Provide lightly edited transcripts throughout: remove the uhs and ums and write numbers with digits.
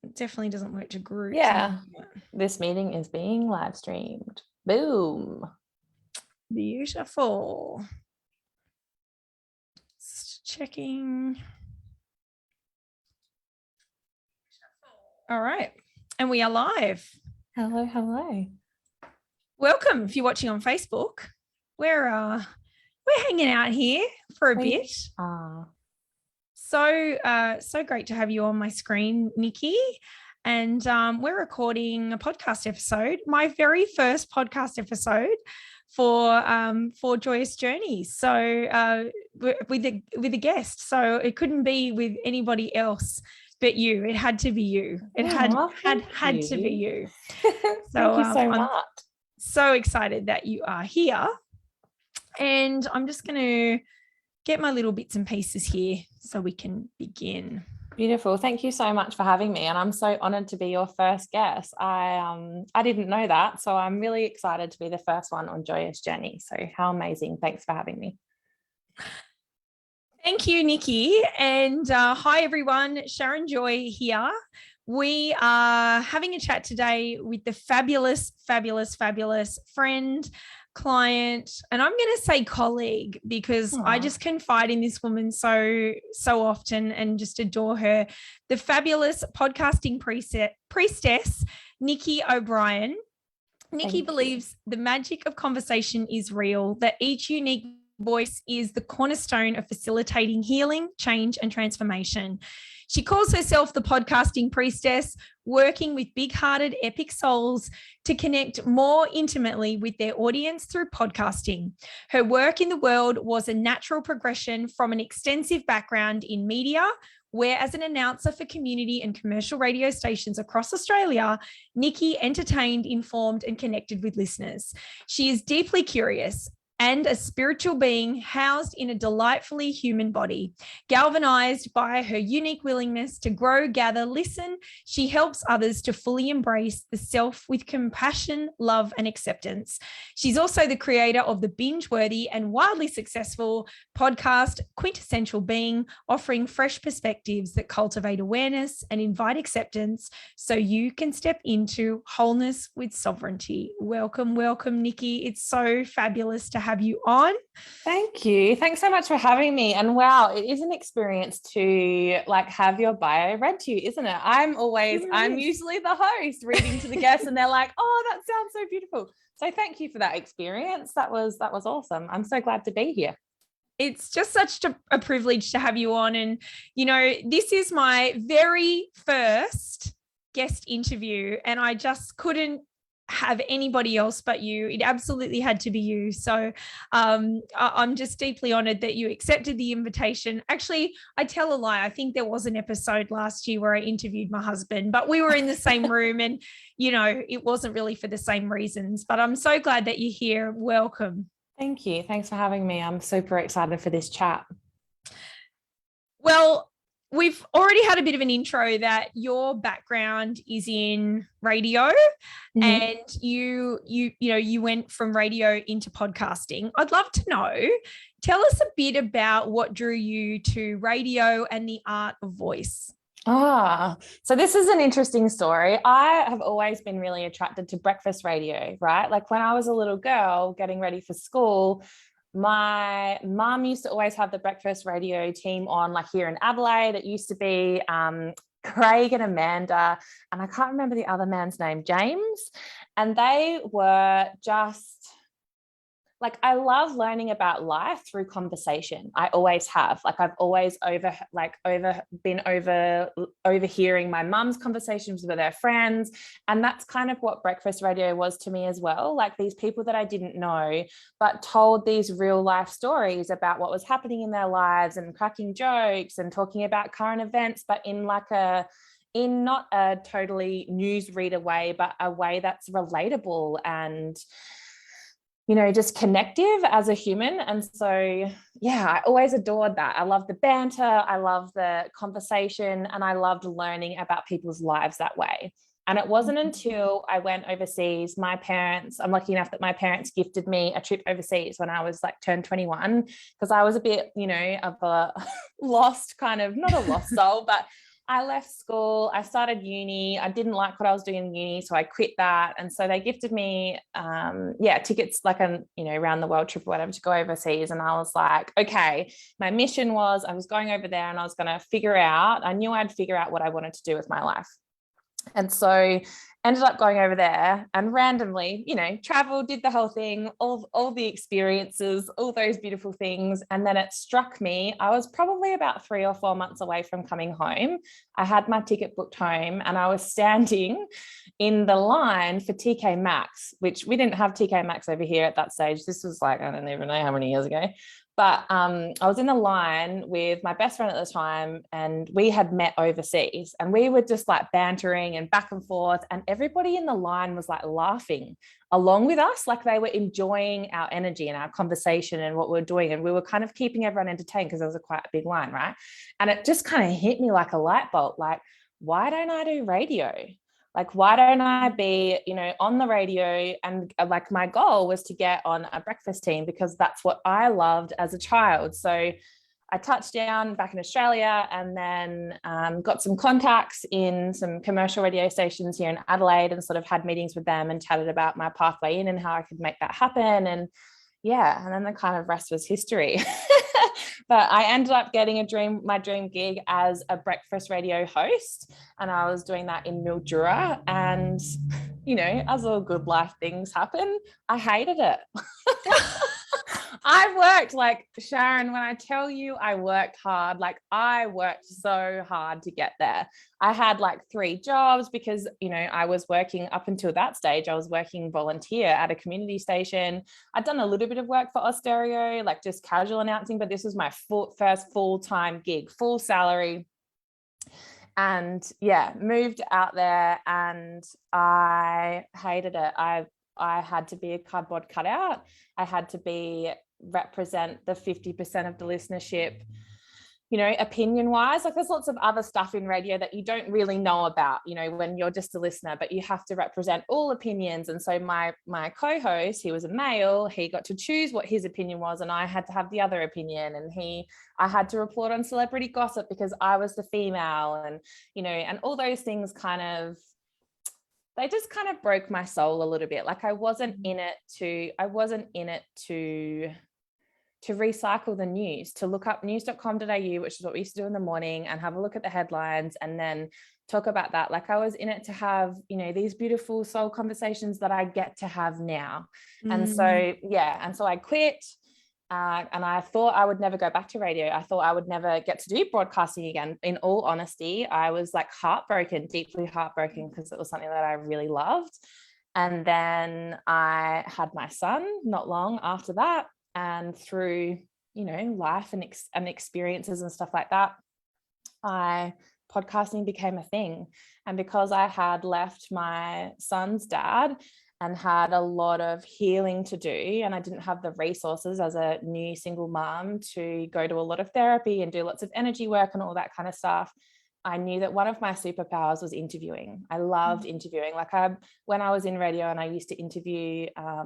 It definitely doesn't work to groups. Yeah. This meeting is being live streamed. Boom. Beautiful. Just checking. All right. And we are live. Hello, hello. Welcome if you're watching on Facebook. We're hanging out here for a bit. So great to have you on my screen, Nikki. And we're recording a podcast episode, my very first podcast episode for Joyous Journey. So with a guest. So it couldn't be with anybody else but you. It had to be you. It had to be you. Thank you so much. I'm so excited that you are here. And I'm just going to get my little bits and pieces here so we can begin. Beautiful. Thank you so much for having me. And I'm so honored to be your first guest. I didn't know that. So I'm really excited to be the first one on Joyous Journey. So how amazing. Thanks for having me. Thank you, Nikki. And hi, everyone. Sharon Joy here. We are having a chat today with the fabulous friend, client, and I'm going to say colleague because I just confide in this woman so often and just adore her. The fabulous podcasting priestess, Nikki O'Brien. Nikki believes the magic of conversation is real, that each unique voice is the cornerstone of facilitating healing, change, and transformation. She calls herself the podcasting priestess, working with big-hearted, epic souls to connect more intimately with their audience through podcasting. Her work in the world was a natural progression from an extensive background in media, where as an announcer for community and commercial radio stations across Australia, Nikki entertained, informed, and connected with listeners. She is deeply curious and a spiritual being housed in a delightfully human body. Galvanized by her unique willingness to grow, gather, listen, she helps others to fully embrace the self with compassion, love, and acceptance. She's also the creator of the binge-worthy and wildly successful podcast, Quintessential Being, offering fresh perspectives that cultivate awareness and invite acceptance so you can step into wholeness with sovereignty. Welcome, Nikki. It's so fabulous to have you on. Thank you. Thanks so much for having me. And wow, it is an experience to have your bio read to you, isn't it? I'm usually the host reading to the guests and they're like, oh, that sounds so beautiful. So thank you for that experience. That was awesome. I'm so glad to be here. It's just such a privilege to have you on. And, this is my very first guest interview and I just couldn't have anybody else but you. It absolutely had to be you. So I'm just deeply honored that you accepted the invitation. Actually, I tell a lie. I think there was an episode last year where I interviewed my husband, but we were in the same room and, it wasn't really for the same reasons, but I'm so glad that you're here. Welcome. Thank you. Thanks for having me. I'm super excited for this chat. Well, we've already had a bit of an intro that your background is in radio and you went from radio into podcasting. I'd love to know, tell us a bit about what drew you to radio and the art of voice. So this is an interesting story. I have always been really attracted to breakfast radio, right? Like when I was a little girl getting ready for school, my mum used to always have the breakfast radio team on, like here in Adelaide. It used to be Craig and Amanda, and I can't remember the other man's name, James. And they were just I love learning about life through conversation. I always have. I've always overhearing my mum's conversations with her friends. And that's kind of what breakfast radio was to me as well. These people that I didn't know, but told these real life stories about what was happening in their lives and cracking jokes and talking about current events, but in not a totally newsreader way, but a way that's relatable and just connective as a human. And so, yeah, I always adored that. I love the banter. I love the conversation, and I loved learning about people's lives that way. And it wasn't until I went overseas, I'm lucky enough that my parents gifted me a trip overseas when I was turned 21, because I was a bit, of a lost not a lost soul, but I left school, I started uni. I didn't like what I was doing in uni, so I quit that. And so they gifted me tickets, like around the world trip or whatever, to go overseas. And I was like, okay, my mission was I was going over there and I was going to I knew I'd figure out what I wanted to do with my life. And so ended up going over there and randomly, traveled, did the whole thing, all the experiences, all those beautiful things. And then it struck me, I was probably about 3 or 4 months away from coming home. I had my ticket booked home and I was standing in the line for TK Maxx, which we didn't have TK Maxx over here at that stage. This was like, I don't even know how many years ago. But I was in the line with my best friend at the time, and we had met overseas, and we were just like bantering and back and forth, and everybody in the line was like laughing along with us, like they were enjoying our energy and our conversation and what we were doing, and we were kind of keeping everyone entertained because there was quite a big line, right? And it just kind of hit me like a light bulb, like, why don't I do radio? Like, why don't I be, on the radio? And like my goal was to get on a breakfast team because that's what I loved as a child. So I touched down back in Australia and then got some contacts in some commercial radio stations here in Adelaide and sort of had meetings with them and chatted about my pathway in and how I could make that happen. And then the kind of rest was history. But I ended up getting my dream gig as a breakfast radio host. And I was doing that in Mildura. And, as all good life things happen, I hated it. I worked, like, Sharon, when I tell you I worked hard, like I worked so hard to get there. I had like 3 jobs because, I was working up until that stage. I was working volunteer at a community station. I'd done a little bit of work for Austereo, like just casual announcing, but this was my first full-time gig, full salary. And moved out there and I hated it. I had to be a cardboard cutout. I had to represent the 50% of the listenership, opinion wise. Like there's lots of other stuff in radio that you don't really know about, when you're just a listener, but you have to represent all opinions. And so my co-host, he was a male, he got to choose what his opinion was, and I had to have the other opinion. And I had to report on celebrity gossip because I was the female, and, and all those things they just kind of broke my soul a little bit. Like I wasn't in it to recycle the news, to look up news.com.au, which is what we used to do in the morning, and have a look at the headlines and then talk about that. Like I was in it to have, these beautiful soul conversations that I get to have now. And so I quit. And I thought I would never go back to radio. I thought I would never get to do broadcasting again. In all honesty, I was like deeply heartbroken, because it was something that I really loved. And then I had my son not long after that. And through, life and experiences and stuff like that, podcasting became a thing. And because I had left my son's dad and had a lot of healing to do, and I didn't have the resources as a new single mom to go to a lot of therapy and do lots of energy work and all that kind of stuff, I knew that one of my superpowers was interviewing. I loved interviewing. Like when I was in radio and I used to interview, I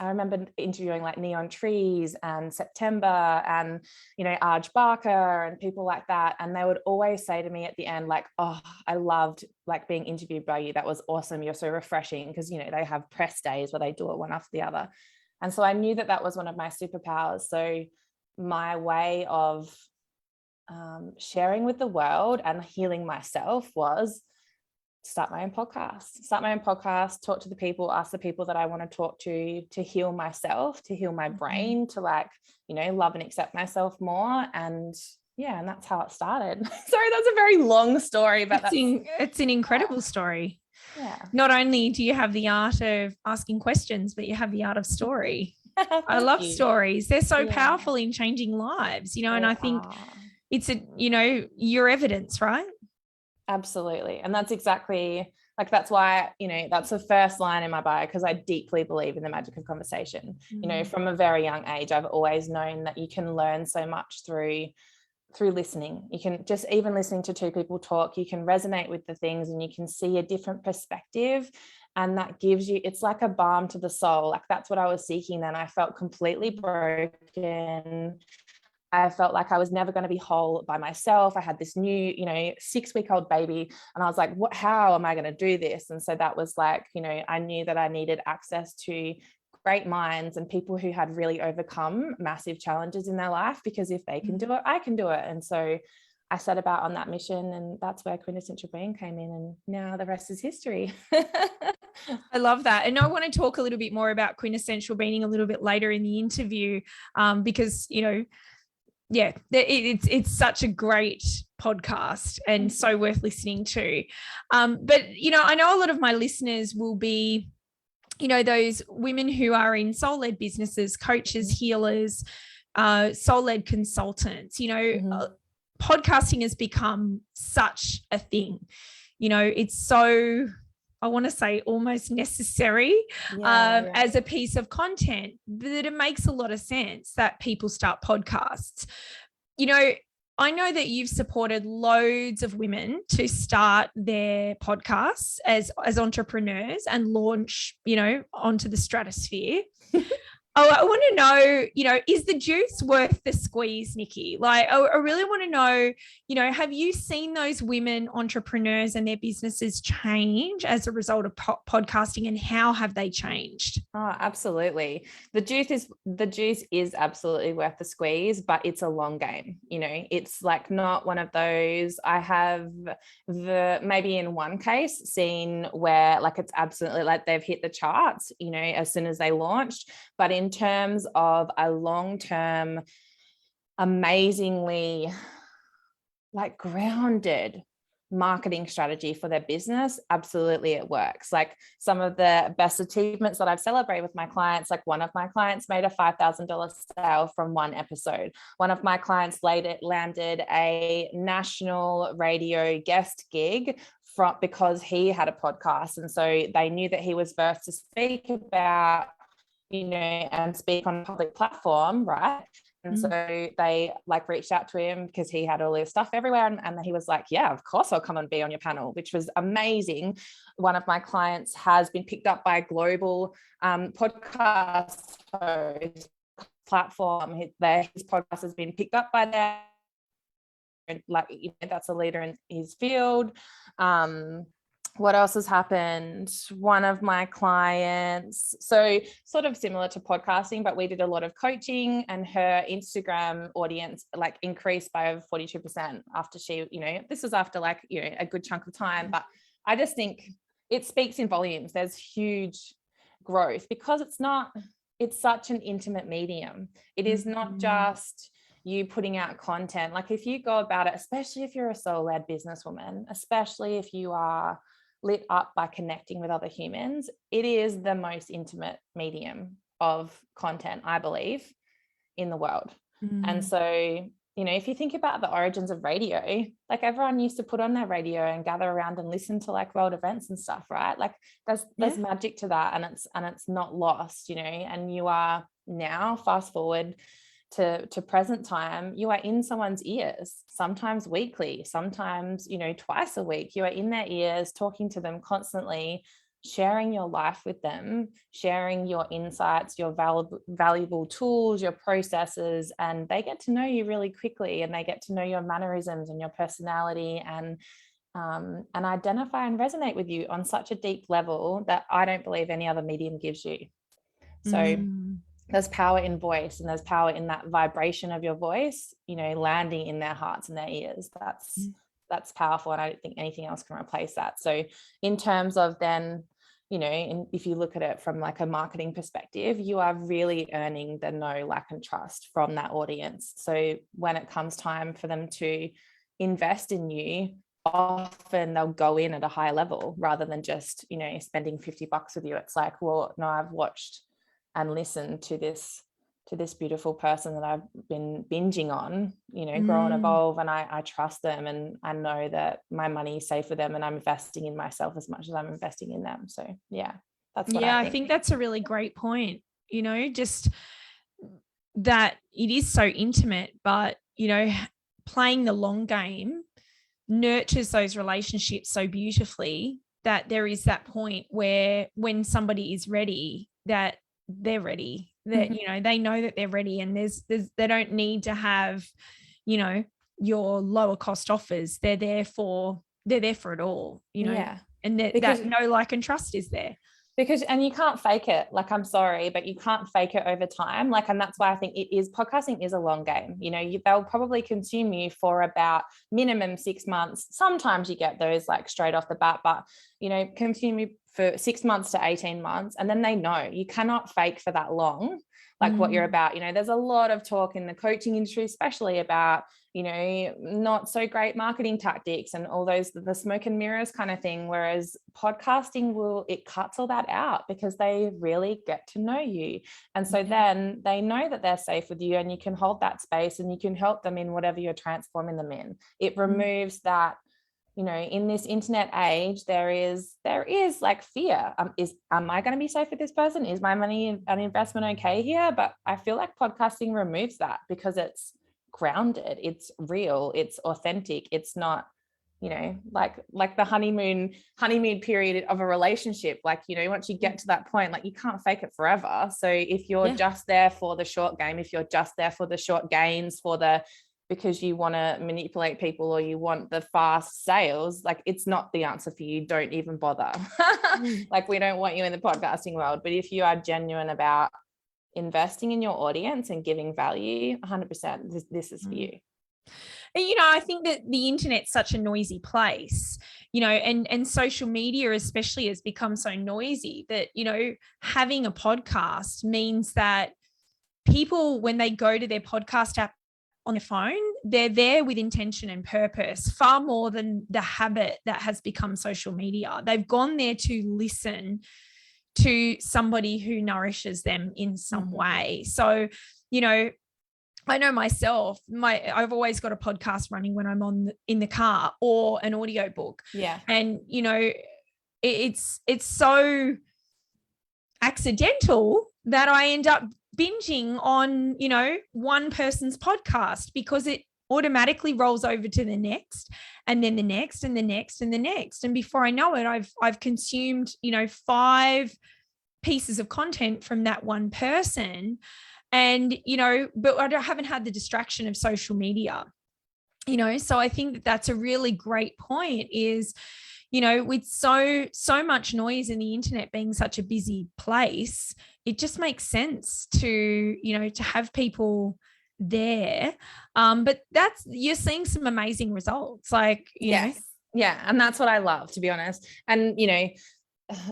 remember interviewing like Neon Trees and September and, Arj Barker and people like that. And they would always say to me at the end, like, oh, I loved like being interviewed by you. That was awesome. You're so refreshing. Because, they have press days where they do it one after the other. And so I knew that that was one of my superpowers. So my way of sharing with the world and healing myself was start my own podcast, talk to the people, ask the people that I want to talk to heal myself, to heal my brain, to love and accept myself more. And that's how it started. Sorry, that's a very long story, but it's an incredible story. Yeah. Not only do you have the art of asking questions, but you have the art of story. I love stories. They're so powerful in changing lives, and I think it's your evidence, right? Absolutely. And that's exactly that's why, that's the first line in my bio, because I deeply believe in the magic of conversation. From a very young age, I've always known that you can learn so much through listening. You can just, even listening to 2 people talk, you can resonate with the things and you can see a different perspective. And that gives you, it's like a balm to the soul. Like that's what I was seeking then. I felt completely broken. I felt like I was never going to be whole by myself. I had this new, 6-week-old baby, and I was like, how am I going to do this? And so that was like, I knew that I needed access to great minds and people who had really overcome massive challenges in their life, because if they can do it, I can do it. And so I set about on that mission, and that's where Quintessential Being came in, and now the rest is history. I love that. And I want to talk a little bit more about Quintessential Being a little bit later in the interview, because, it's such a great podcast and so worth listening to. But, I know a lot of my listeners will be, those women who are in soul-led businesses, coaches, healers, soul-led consultants. Podcasting has become such a thing. It's so, I want to say, almost necessary as a piece of content, that it makes a lot of sense that people start podcasts. I know that you've supported loads of women to start their podcasts as entrepreneurs and launch, onto the stratosphere. I want to know, is the juice worth the squeeze, Nikki? Like, I really want to know, have you seen those women entrepreneurs and their businesses change as a result of podcasting, and how have they changed? Oh, absolutely. The juice is absolutely worth the squeeze, but it's a long game. It's like not one of those. I have maybe in one case seen where like it's absolutely like they've hit the charts, as soon as they launched. But in terms of a long-term, amazingly like grounded marketing strategy for their business, absolutely it works. Like some of the best achievements that I've celebrated with my clients, like one of my clients made a $5,000 sale from one episode. One of my clients landed a national radio guest gig because he had a podcast. And so they knew that he was versed to speak about, and speak on a public platform, right? And so they like reached out to him because he had all his stuff everywhere. And he was like, yeah, of course I'll come and be on your panel, which was amazing. One of my clients has been picked up by a global podcast host platform. His podcast has been picked up by their, like, that's a leader in his field. What else has happened? One of my clients, so sort of similar to podcasting, but we did a lot of coaching, and her Instagram audience like increased by over 42% after she, this was after like, a good chunk of time. But I just think it speaks in volumes. There's huge growth because it's such an intimate medium. It is not just you putting out content. Like if you go about it, especially if you're a soul-led businesswoman, especially if you are lit up by connecting with other humans, it is the most intimate medium of content, I believe, in the world. And so, if you think about the origins of radio, like everyone used to put on their radio and gather around and listen to like world events and stuff, right? Like there's magic to that, and it's not lost, and you are now, fast forward to present time, you are in someone's ears, sometimes weekly, sometimes, twice a week. You are in their ears, talking to them constantly, sharing your life with them, sharing your insights, your valuable tools, your processes, and they get to know you really quickly, and they get to know your mannerisms and your personality, and identify and resonate with you on such a deep level that I don't believe any other medium gives you. So there's power in voice, and there's power in that vibration of your voice, landing in their hearts and their ears. That's powerful. And I don't think anything else can replace that. So in terms of then, if you look at it from like a marketing perspective, you are really earning the know, like, and trust from that audience. So when it comes time for them to invest in you, often they'll go in at a high level rather than just, spending $50 with you. It's like, well, no, I've watched and listened to this beautiful person that I've been binging on, grow and evolve, and I trust them, and I know that my money is safe for them, and I'm investing in myself as much as I'm investing in them. So yeah, that's what I think that's a really great point. Just that it is so intimate, but playing the long game nurtures those relationships so beautifully that there is that point where when somebody is ready, that they're ready, that, they know that they're ready, and they don't need to have, your lower cost offers. They're there for it all, and that know, like, and trust is there. And you can't fake it. Like, I'm sorry, but you can't fake it over time. Like, and that's why I think podcasting is a long game. They'll probably consume you for about minimum 6 months. Sometimes you get those like straight off the bat, but, consume you for 6 months to 18 months. And then they know you cannot fake for that long, like what you're about. There's a lot of talk in the coaching industry, especially about, not so great marketing tactics and all those, the smoke and mirrors kind of thing. Whereas podcasting it cuts all that out, because they really get to know you. And so then they know that they're safe with you, and you can hold that space, and you can help them in whatever you're transforming them in. It removes that, in this internet age, there is like fear. Am I going to be safe with this person? Is my money an investment okay here? But I feel like podcasting removes that, because it's grounded, it's real, it's authentic. It's not, like the honeymoon period of a relationship. Like, once you get to that point, like, you can't fake it forever. So if you're just there for the short game, if you're just there for the short gains, because you want to manipulate people, or you want the fast sales, like, it's not the answer for you. Don't even bother. Like, we don't want you in the podcasting world. But if you are genuine about investing in your audience and giving value, 100%, this is for you. And, I think that the internet's such a noisy place, and social media especially has become so noisy that, having a podcast means that people, when they go to their podcast app on their phone, they're there with intention and purpose, far more than the habit that has become social media. They've gone there to listen to somebody who nourishes them in some way. So, I know myself, I've always got a podcast running when I'm in the car, or an audio book. Yeah. And, it's so accidental that I end up binging on, one person's podcast, because it automatically rolls over to the next, and then the next, and the next, and the next. And before I know it, I've consumed, 5 pieces of content from that one person. And, but I haven't had the distraction of social media, so I think that that's a really great point is, with so much noise in the internet being such a busy place, it just makes sense to, to have people there. But you're seeing some amazing results, like, Yeah. And that's what I love, to be honest. And,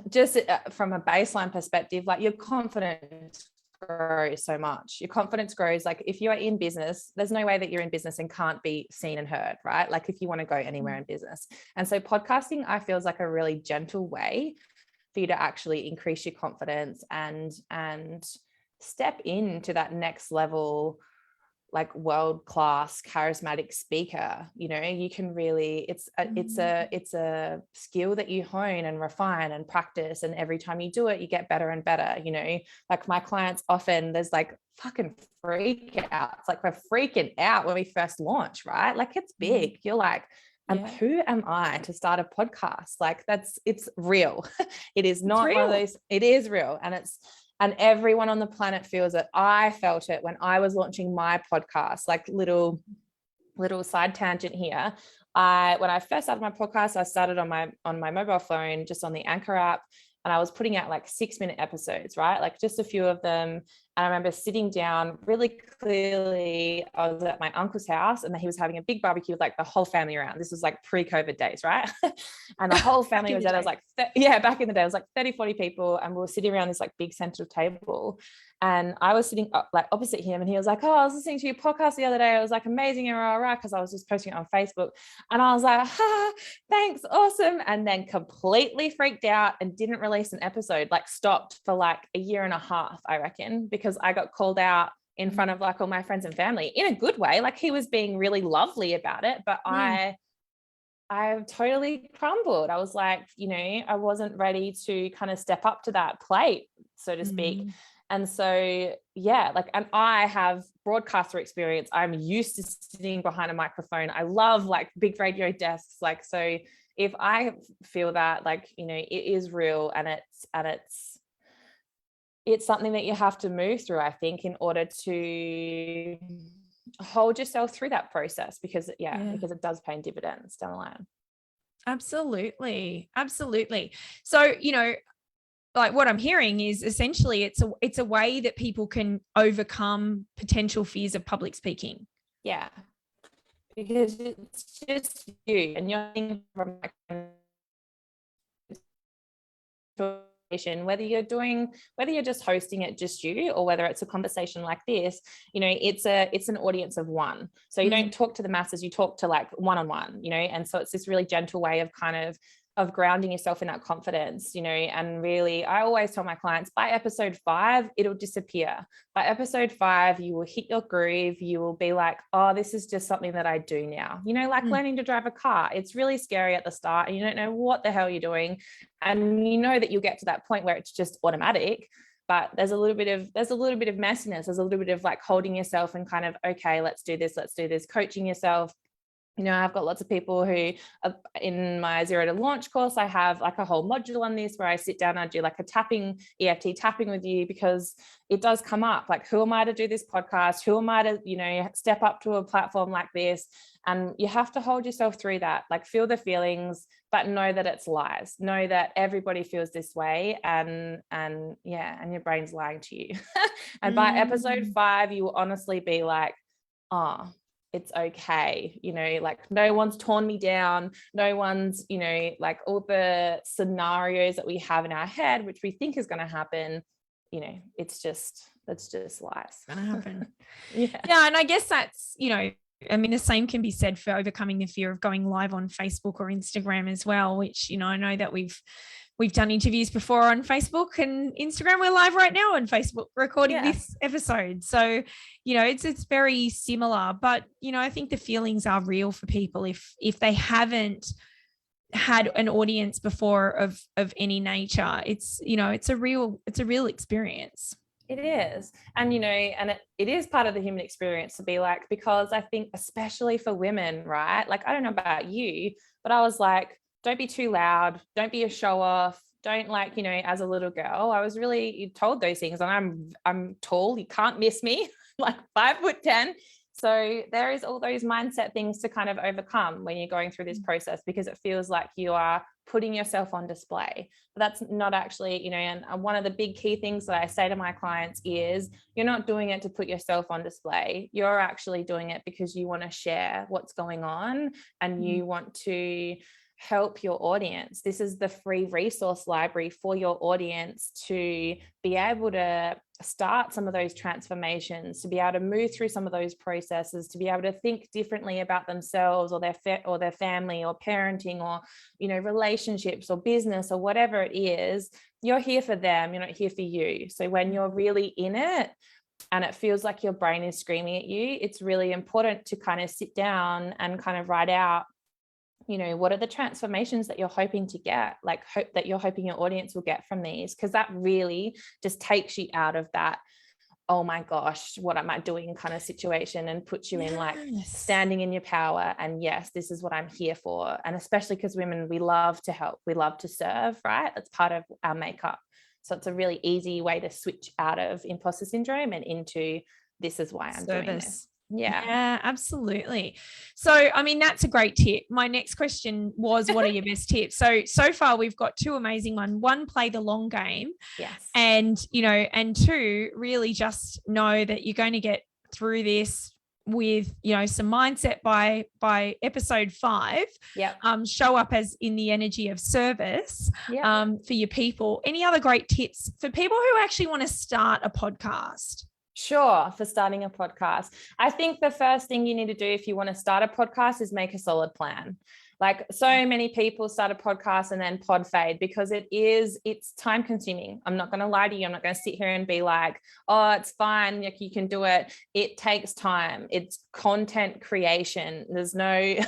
just from a baseline perspective, like, your confidence grows so much. Your confidence grows. Like, if you are in business, there's no way that you're in business and can't be seen and heard, right? Like, if you want to go anywhere in business. And so podcasting, I feel, is like a really gentle way for you to actually increase your confidence and step into that next level, like, world-class charismatic speaker. You can really, it's a skill that you hone and refine and practice, and every time you do it, you get better and better. Like, my clients often, there's like fucking freak outs, like, we're freaking out when we first launch, right? Like, it's big. You're like, who am I to start a podcast? Like, it's real. It is not one of those, it is real. And everyone on the planet feels it. I felt it when I was launching my podcast. Like, little side tangent here. When I first started my podcast, I started on my mobile phone, just on the Anchor app, and I was putting out like 6-minute episodes, right? Like, just a few of them. And I remember sitting down really clearly. I was at my uncle's house, and he was having a big barbecue with like the whole family around. This was like pre-COVID days, right? And the whole family was there. I was like, back in the day, it was like 30, 40 people. And we were sitting around this like big central table. And I was sitting like opposite him, and he was like, "Oh, I was listening to your podcast the other day. It was like amazing," and because I was just posting it on Facebook. And I was like, "Thanks, awesome." And then completely freaked out and didn't release an episode, like stopped for like a year and a half, I reckon, because I got called out in front of like all my friends and family in a good way. Like, he was being really lovely about it, but I totally crumbled. I was like, I wasn't ready to kind of step up to that plate, so to speak. And so, and I have broadcaster experience. I'm used to sitting behind a microphone. I love like big radio desks. Like, so if I feel that, like, it is real, and it's something that you have to move through, I think, in order to hold yourself through that process, because because it does pay dividends down the line. Absolutely. Absolutely. So, like what I'm hearing is essentially it's a way that people can overcome potential fears of public speaking. Yeah. Because it's just you, and you're thinking from whether you're just hosting it just you, or whether it's a conversation like this, it's an audience of one. So you don't talk to the masses, you talk to like one-on-one, and so it's this really gentle way of kind of grounding yourself in that confidence, and really, I always tell my clients, by episode 5, it'll disappear. By episode 5, you will hit your groove. You will be like, oh, this is just something that I do now, like learning to drive a car. It's really scary at the start and you don't know what the hell you're doing. And that you'll get to that point where it's just automatic, but there's a little bit of messiness. There's a little bit of like holding yourself and kind of, okay, let's do this, coaching yourself. I've got lots of people who in my 0 to Launch course, I have like a whole module on this where I sit down and I do like a tapping, EFT tapping with you, because it does come up. Like, who am I to do this podcast? Who am I to, step up to a platform like this? And you have to hold yourself through that, like feel the feelings, but know that it's lies. Know that everybody feels this way, and your brain's lying to you. And by episode 5, you will honestly be like, oh, it's okay. Like no one's torn me down. No one's, like all the scenarios that we have in our head, which we think is going to happen, it's just lies. It's going to happen. Yeah. And I guess that's, the same can be said for overcoming the fear of going live on Facebook or Instagram as well, which, I know that we've done interviews before on Facebook and Instagram. We're live right now on Facebook recording this episode. So, it's very similar, but, I think the feelings are real for people if they haven't had an audience before of any nature. It's, it's a real experience. It is. And, and it is part of the human experience to be like, because I think especially for women, right? Like, I don't know about you, but I was like, don't be too loud. Don't be a show off. Don't as a little girl, I was really told those things, and I'm tall. You can't miss me, like 5'10". So there is all those mindset things to kind of overcome when you're going through this process, because it feels like you are putting yourself on display. But that's not actually, and one of the big key things that I say to my clients is, you're not doing it to put yourself on display. You're actually doing it because you want to share what's going on, and you want to help your audience. This is the free resource library for your audience to be able to start some of those transformations, to be able to move through some of those processes, to be able to think differently about themselves or their family or parenting or, relationships or business or whatever it is. You're here for them. You're not here for you. So when you're really in it and it feels like your brain is screaming at you, it's really important to kind of sit down and kind of write out, what are the transformations that you're hoping to get, that you're hoping your audience will get from these, because that really just takes you out of that, oh my gosh, what am I doing kind of situation, and puts you in like standing in your power. And yes, this is what I'm here for. And especially because women, we love to help, we love to serve, right? That's part of our makeup. So it's a really easy way to switch out of imposter syndrome and into, this is why I'm doing this. Yeah, absolutely. So, that's a great tip. My next question was, what are your best tips? So far we've got 2 amazing ones. 1, play the long game. Yes. And, and 2, really just know that you're going to get through this with, some mindset by episode 5. Yeah. Show up as in the energy of service for your people. Any other great tips for people who actually want to start a podcast? Sure. For starting a podcast, I think the first thing you need to do if you want to start a podcast is make a solid plan. Like, so many people start a podcast and then pod fade because it's time consuming. I'm not going to lie to you. I'm not going to sit here and be like, oh, it's fine, like you can do it. It takes time. It's content creation. There's no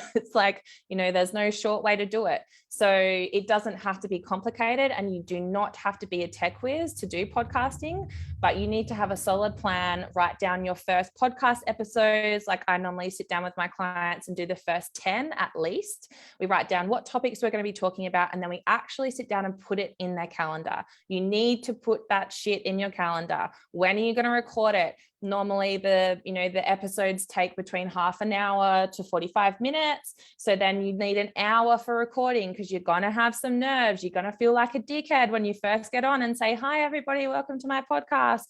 short way to do it. So it doesn't have to be complicated, and you do not have to be a tech whiz to do podcasting, but you need to have a solid plan. Write down your first podcast episodes. Like, I normally sit down with my clients and do the first 10 at least. We write down what topics we're going to be talking about, and then we actually sit down and put it in their calendar. You need to put that shit in your calendar. When are you going to record it? Normally the episodes take between half an hour to 45 minutes. So then you need an hour for recording, because you're going to have some nerves. You're going to feel like a dickhead when you first get on and say, hi, everybody, welcome to my podcast.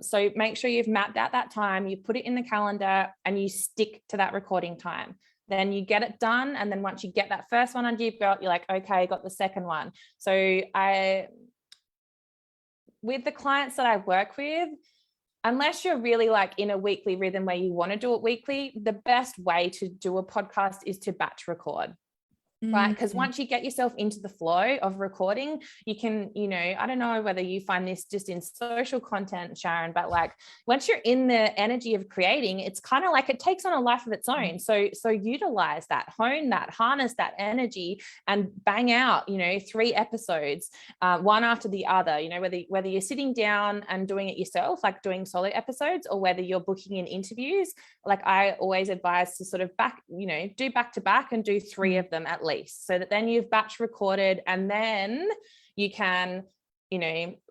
So make sure you've mapped out that time, you put it in the calendar, and you stick to that recording time. Then you get it done. And then once you get that first one under your belt, you're like, okay, got the second one. So with the clients that I work with, unless you're really like in a weekly rhythm where you want to do it weekly, the best way to do a podcast is to batch record. Right. Because once you get yourself into the flow of recording, you can, I don't know whether you find this just in social content, Sharon, but like once you're in the energy of creating, it's kind of like it takes on a life of its own. So utilize that, hone that, harness that energy, and bang out, 3 episodes, one after the other, whether you're sitting down and doing it yourself, like doing solo episodes, or whether you're booking in interviews. Like I always advise to sort of do back to back and do 3 of them at least, so that then you've batch recorded, and then you can,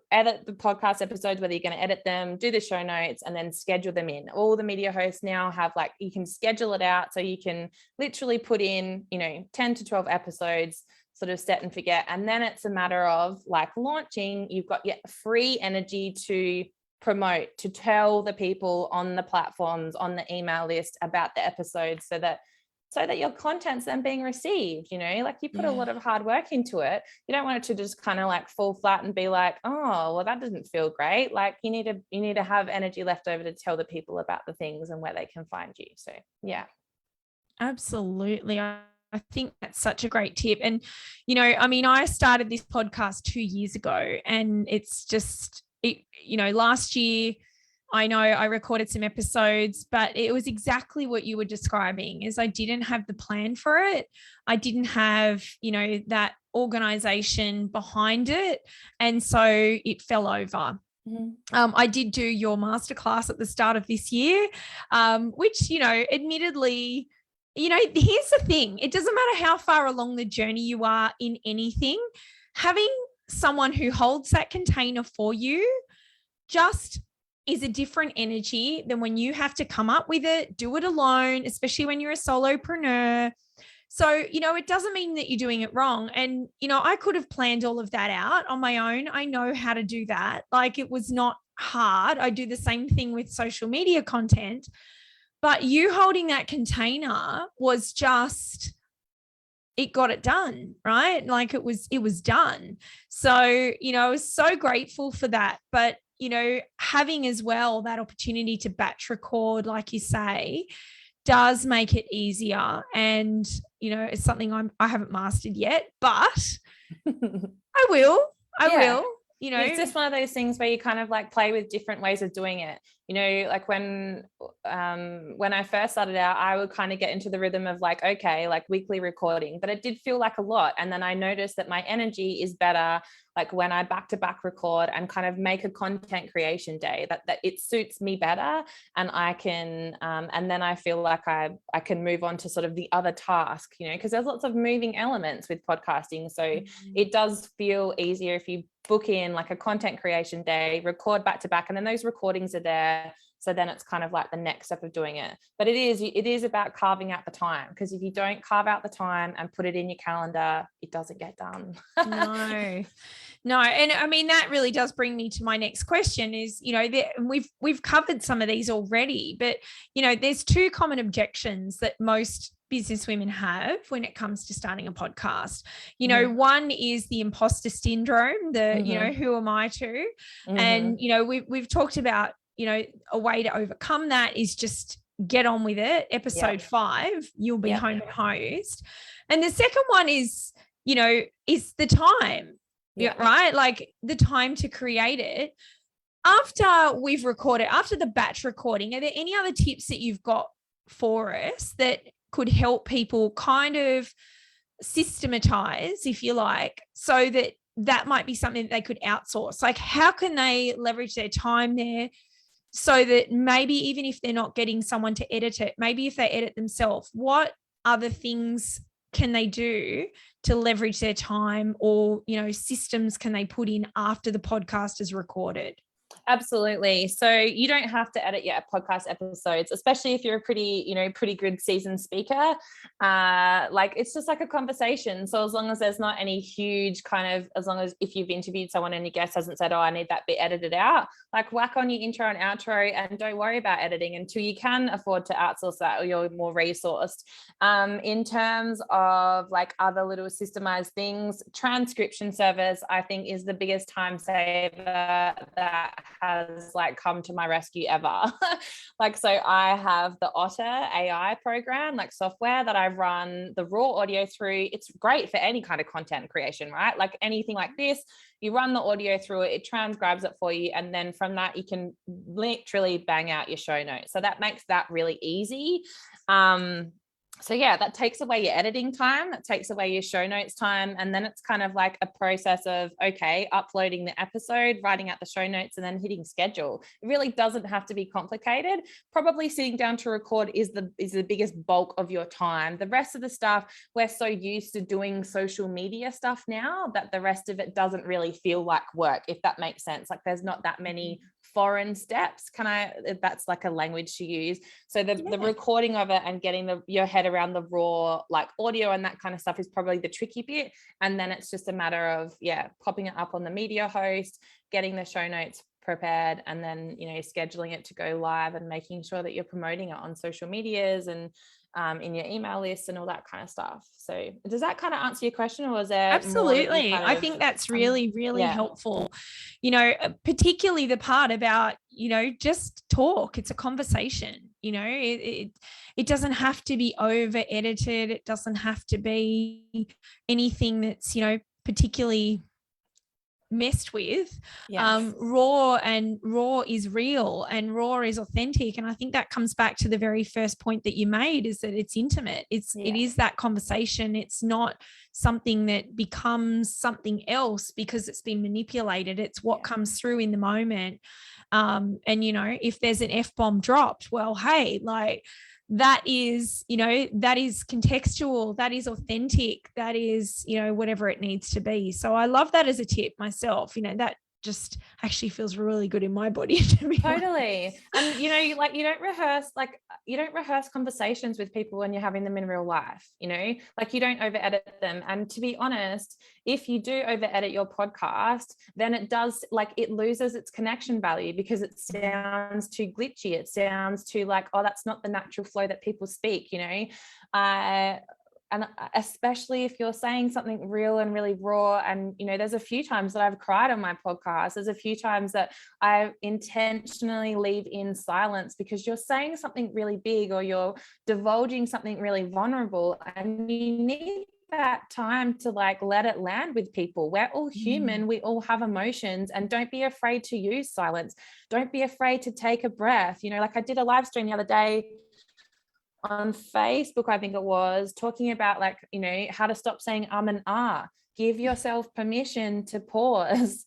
edit the podcast episodes, whether you're going to edit them, do the show notes, and then schedule them in. All the media hosts now have you can schedule it out, so you can literally put in, 10 to 12 episodes, sort of set and forget. And then it's a matter of like launching, you've got free energy to promote, to tell the people on the platforms, on the email list about the episodes, so that your content's then being received. Like you put a lot of hard work into it. You don't want it to just kind of like fall flat and be like, oh, well, that doesn't feel great. Like you need to have energy left over to tell the people about the things and where they can find you. So yeah, absolutely. I think that's such a great tip. And I started this podcast 2 years ago, and it's just last year, I know I recorded some episodes, but it was exactly what you were describing, is I didn't have the plan for it. I didn't have, that organization behind it. And so it fell over. Mm-hmm. I did do your masterclass at the start of this year, which, admittedly, here's the thing. It doesn't matter how far along the journey you are in anything, having someone who holds that container for you just is a different energy than when you have to come up with it, do it alone, especially when you're a solopreneur. So, it doesn't mean that you're doing it wrong. And, I could have planned all of that out on my own. I know how to do that. Like, it was not hard. I do the same thing with social media content, but you holding that container was just, it got it done, right? Like it was done. So, I was so grateful for that. But having as well that opportunity to batch record, like you say, does make it easier. And, it's something I haven't mastered yet, but I will. It's just one of those things where you kind of like play with different ways of doing it. Like when I first started out, I would kind of get into the rhythm of like, okay, like weekly recording, but it did feel like a lot. And then I noticed that my energy is better like when I back to back record and kind of make a content creation day, that it suits me better. And I can, and then I feel like I can move on to sort of the other task, because there's lots of moving elements with podcasting. So it does feel easier if you book in like a content creation day, record back to back, and then those recordings are there. So then it's kind of like the next step of doing it. But it is about carving out the time, because if you don't carve out the time and put it in your calendar, it doesn't get done. No. And I mean, that really does bring me to my next question is, we've covered some of these already, but, there's 2 common objections that most business women have when it comes to starting a podcast. One is the imposter syndrome, who am I to? And, we've talked about, a way to overcome that is just get on with it. Episode 5, you'll be home and host. And the second one is, is the time, right? Like the time to create it. After we've recorded, after the batch recording, are there any other tips that you've got for us that could help people kind of systematize, if you like, so that might be something that they could outsource? Like, how can they leverage their time there so that maybe even if they're not getting someone to edit it, maybe if they edit themselves, what other things can they do to leverage their time, or, systems can they put in after the podcast is recorded? Absolutely. So you don't have to edit your podcast episodes, especially if you're a pretty good seasoned speaker. It's just like a conversation. So as long as there's not any huge as long as if you've interviewed someone and your guest hasn't said, oh, I need that bit edited out, like whack on your intro and outro and don't worry about editing until you can afford to outsource that or you're more resourced. In terms of like other little systemized things, transcription service, I think, is the biggest time saver that has like come to my rescue ever. So I have the Otter AI program, like software that I run the raw audio through. It's great for any kind of content creation, right? Like anything like this, you run the audio through it, it transcribes it for you. And then from that, you can literally bang out your show notes. So that makes that really easy. So yeah, that takes away your editing time, that takes away your show notes time. And then it's kind of like a process of, okay, uploading the episode, writing out the show notes, and then hitting schedule. It really doesn't have to be complicated. Probably sitting down to record is the biggest bulk of your time. The rest of the stuff, we're so used to doing social media stuff now that the rest of it doesn't really feel like work, if that makes sense. Like there's not that many foreign steps. If that's like a language to use. So the recording of it and getting your head around the raw like audio and that kind of stuff is probably the tricky bit. And then it's just a matter of popping it up on the media host, getting the show notes prepared, and then scheduling it to go live and making sure that you're promoting it on social medias and in your email list and all that kind of stuff. So does that kind of answer your question, or was there Absolutely. I think that's really, really helpful. Particularly the part about, just talk. It's a conversation. It doesn't have to be over edited. It doesn't have to be anything that's, particularly messed with. Yes. Raw is real and raw is authentic. And I think that comes back to the very first point that you made, is that it's intimate. It is that conversation. It's not something that becomes something else because it's been manipulated. It's what comes through in the moment. And if there's an F-bomb dropped, well, hey, like that is contextual, that is authentic, that is, whatever it needs to be. So I love that as a tip myself, that just actually feels really good in my body to be totally honest. And you don't rehearse conversations with people when you're having them in real life. You don't over edit them. And to be honest, if you do over edit your podcast, then it loses its connection value because it sounds too glitchy. It sounds too like, oh, that's not the natural flow that people speak. And especially if you're saying something real and really raw, and there's a few times that I've cried on my podcast. There's a few times that I intentionally leave in silence because you're saying something really big or you're divulging something really vulnerable, and you need that time to like let it land with people. We're all human. We all have emotions, and don't be afraid to use silence. Don't be afraid to take a breath. Like I did a live stream the other day on Facebook, I think it was, talking about how to stop saying and ah. Give yourself permission to pause,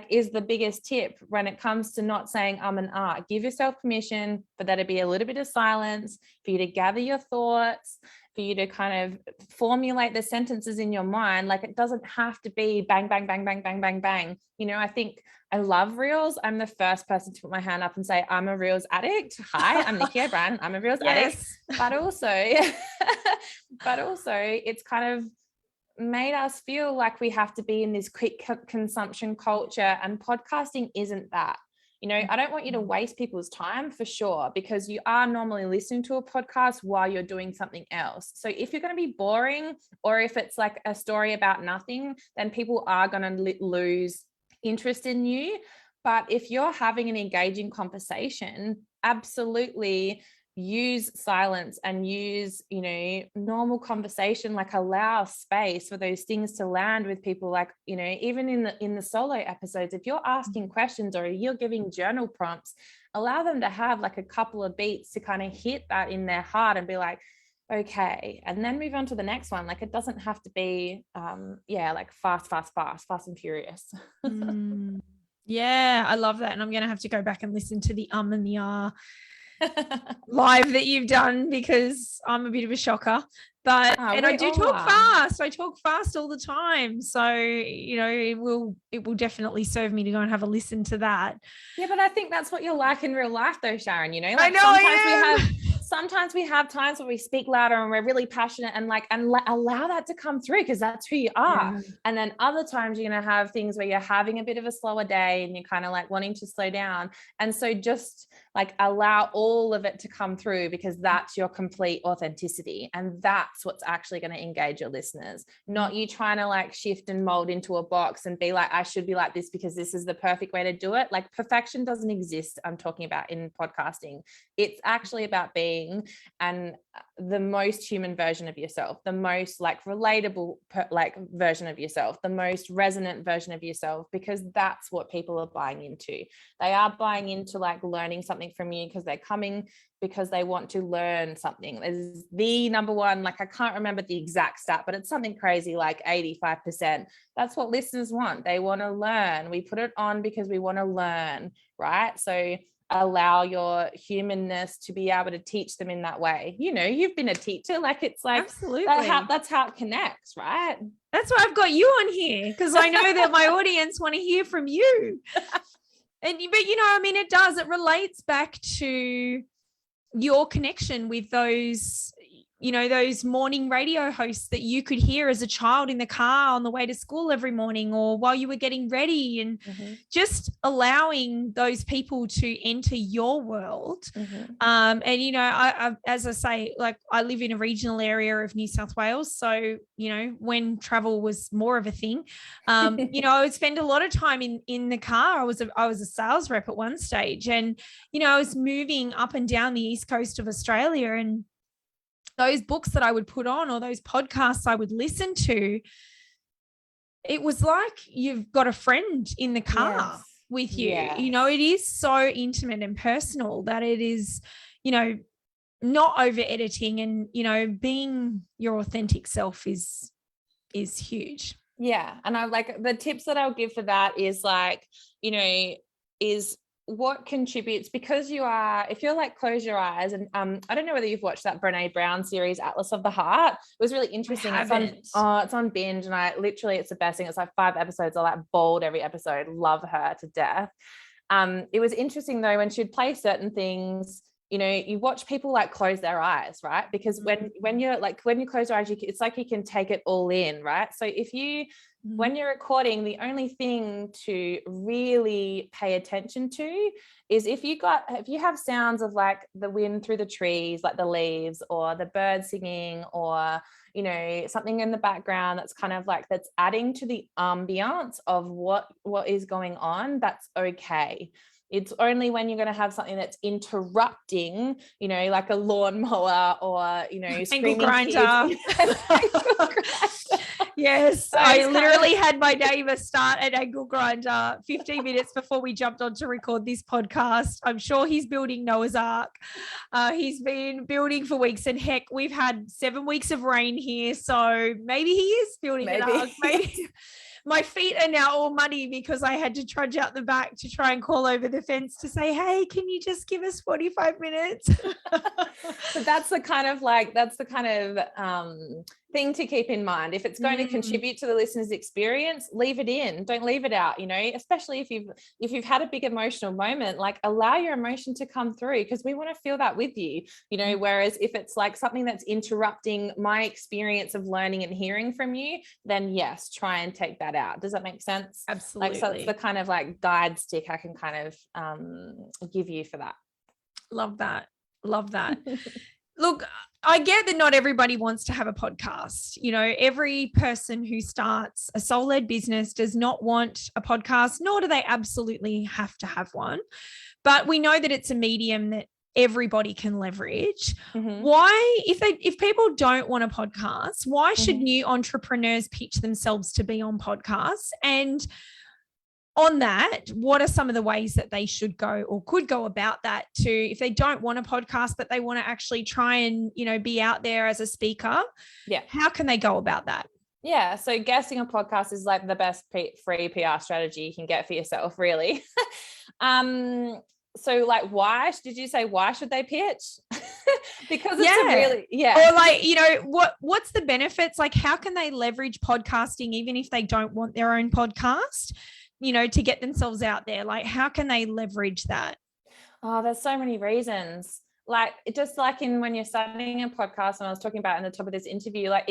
is the biggest tip when it comes to not saying and ah. Give yourself permission for there to be a little bit of silence, for you to gather your thoughts, for you to kind of formulate the sentences in your mind. It doesn't have to be bang, bang, bang, bang, bang, bang, bang. I think I love reels. I'm the first person to put my hand up and say, I'm a reels addict. Hi, I'm Nikki O'Brien. I'm a reels addict. But also, it's kind of made us feel like we have to be in this quick consumption culture, and podcasting isn't that. I don't want you to waste people's time, for sure, because you are normally listening to a podcast while you're doing something else. So if you're going to be boring, or if it's like a story about nothing, then people are going to lose interest in you. But if you're having an engaging conversation, absolutely use silence and use normal conversation. Allow space for those things to land with people. Even in the solo episodes, if you're asking questions or you're giving journal prompts, allow them to have a couple of beats to kind of hit that in their heart and be like, okay, and then move on to the next one. It doesn't have to be fast and furious. Yeah, I love that. And I'm going to have to go back and listen to the and the live that you've done, because I'm a bit of a shocker. But and I do talk fast. I talk fast all the time. So, it will definitely serve me to go and have a listen to that. Yeah, but I think that's what you're like in real life though, Sharon. Like I know sometimes we have times where we speak louder and we're really passionate and allow that to come through, because that's who you are. Yeah. And then other times you're going to have things where you're having a bit of a slower day and you're kind of like wanting to slow down. And so just like allow all of it to come through, because that's your complete authenticity. And that's what's actually going to engage your listeners, not you trying to like shift and mold into a box and be like, I should be like this because this is the perfect way to do it. Like perfection doesn't exist. I'm talking about in podcasting. It's actually about being and the most human version of yourself, the most like relatable version of yourself, the most resonant version of yourself, because that's what people are buying into. They are buying into like learning something from you because they're coming because they want to learn something. This is the number one, like I can't remember the exact stat, but it's something crazy like 85%. That's what listeners want. They want to learn. We put it on because we want to learn, right? So allow your humanness to be able to teach them in that way. You've been a teacher, like it's like absolutely that's how it connects, right? That's why I've got you on here, because I know that my audience want to hear from you. But it relates back to your connection with those those morning radio hosts that you could hear as a child in the car on the way to school every morning, or while you were getting ready, and just allowing those people to enter your world. I as I say, like I live in a regional area of New South Wales. So, when travel was more of a thing, I would spend a lot of time in the car. I was a sales rep at one stage, and, I was moving up and down the east coast of Australia, and those books that I would put on, or those podcasts I would listen to, it was like you've got a friend in the car with you. Yes. It is so intimate and personal that it is, not over editing, and, being your authentic self is huge. Yeah. And I like the tips that I'll give for that is like, is what contributes, because if you're like close your eyes, and I don't know whether you've watched that Brene Brown series Atlas of the Heart. It was really interesting. It's on binge, and it's the best thing. It's like 5 episodes. I like bawled every episode. Love her to death. It was interesting though when she'd play certain things, you watch people like close their eyes, right? Because when you close your eyes, it's like you can take it all in, right? So when you're recording, the only thing to really pay attention to is if you have sounds of like the wind through the trees, like the leaves, or the birds singing, or, something in the background that's kind of like, that's adding to the ambiance of what is going on, that's okay. It's only when you're going to have something that's interrupting, like a lawnmower or, angle grinder. Yes, so I literally had my neighbor start an angle grinder 15 minutes before we jumped on to record this podcast. I'm sure he's building Noah's Ark. He's been building for weeks, and heck, we've had 7 weeks of rain here, so maybe he is building an ark. Maybe. My feet are now all muddy because I had to trudge out the back to try and call over the fence to say, hey, can you just give us 45 minutes? So that's the kind of thing to keep in mind. If it's going to contribute to the listener's experience, leave it in. Don't leave it out, especially if you've had a big emotional moment, like allow your emotion to come through, because we want to feel that with you, whereas if it's like something that's interrupting my experience of learning and hearing from you, then yes, try and take that out. Does that make sense? Absolutely. Like, so it's the kind of like guide stick I can kind of give you for that. Love that. Look, I get that not everybody wants to have a podcast. Every person who starts a soul-led business does not want a podcast, nor do they absolutely have to have one. But we know that it's a medium that everybody can leverage. Why, if people don't want a podcast, why should new entrepreneurs pitch themselves to be on podcasts? And on that, what are some of the ways that they should go or could go about that if they don't want a podcast, but they want to actually try and, be out there as a speaker? Yeah. How can they go about that? Yeah. So guesting a podcast is like the best free PR strategy you can get for yourself, really. So like, why should they pitch? Because it's Yeah. a really, Or like, you know, what's the benefits? Like, how can they leverage podcasting even if they don't want their own podcast, you know, to get themselves out there? Like, how can they leverage that? Oh, there's so many reasons. Like, just like in when you're starting a podcast, and I was talking about in the top of this interview, like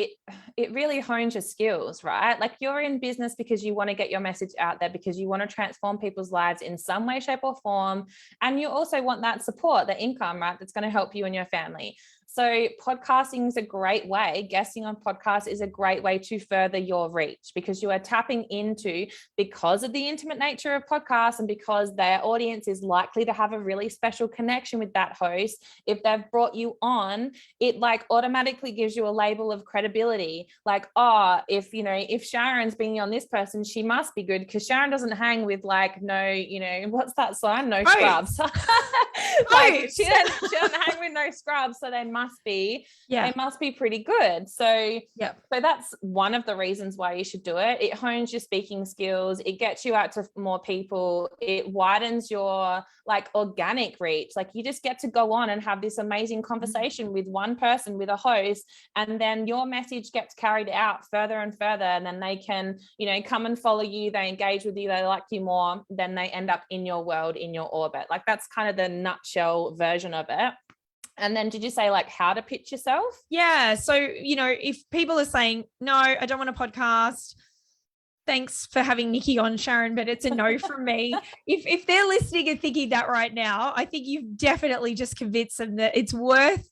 it really hones your skills, right? Like, you're in business because you want to get your message out there, because you want to transform people's lives in some way, shape, or form. And you also want that support, the income, right? That's going to help you and your family. So podcasting is a great way. Guesting on podcasts is a great way to further your reach, because you are tapping into, because of the intimate nature of podcasts and because their audience is likely to have a really special connection with that host. If they've brought you on, it like automatically gives you a label of credibility. Like, oh, if Sharon's being on this person, she must be good, because Sharon doesn't hang with like, no, what's that sign? No scrubs. Like, she doesn't hang with no scrubs. So they must be pretty good. So that's one of the reasons why you should do it. It hones your speaking skills. It gets you out to more people. It widens your like organic reach. Like, you just get to go on and have this amazing conversation with one person, with a host, and then your message gets carried out further and further. And then they can, come and follow you. They engage with you. They like you more. Then they end up in your world, in your orbit. Like, that's kind of the nutshell version of it. And then did you say like how to pitch yourself? Yeah. So, if people are saying, no, I don't want a podcast, thanks for having Nikki on, Sharon, but it's a no from me. If they're listening and thinking that right now, I think you've definitely just convinced them that it's worth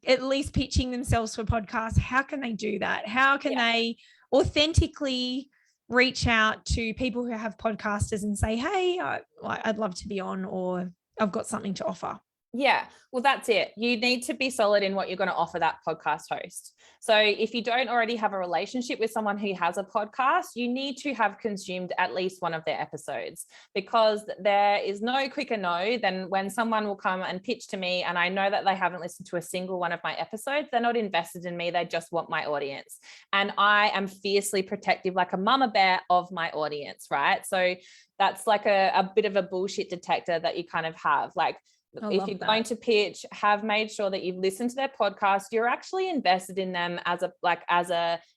at least pitching themselves for podcasts. How can they do that? How can they authentically reach out to people who have podcasters and say, hey, I'd love to be on, or I've got something to offer? Yeah, well, that's it. You need to be solid in what you're going to offer that podcast host. So if you don't already have a relationship with someone who has a podcast, you need to have consumed at least one of their episodes, because there is no quicker no than when someone will come and pitch to me and I know that they haven't listened to a single one of my episodes. They're not invested in me. They just want my audience. And I am fiercely protective, like a mama bear of my audience, right? So that's like a bit of a bullshit detector that you kind of have. Like, if you're going to pitch, have made sure that you've listened to their podcast. You're actually invested in them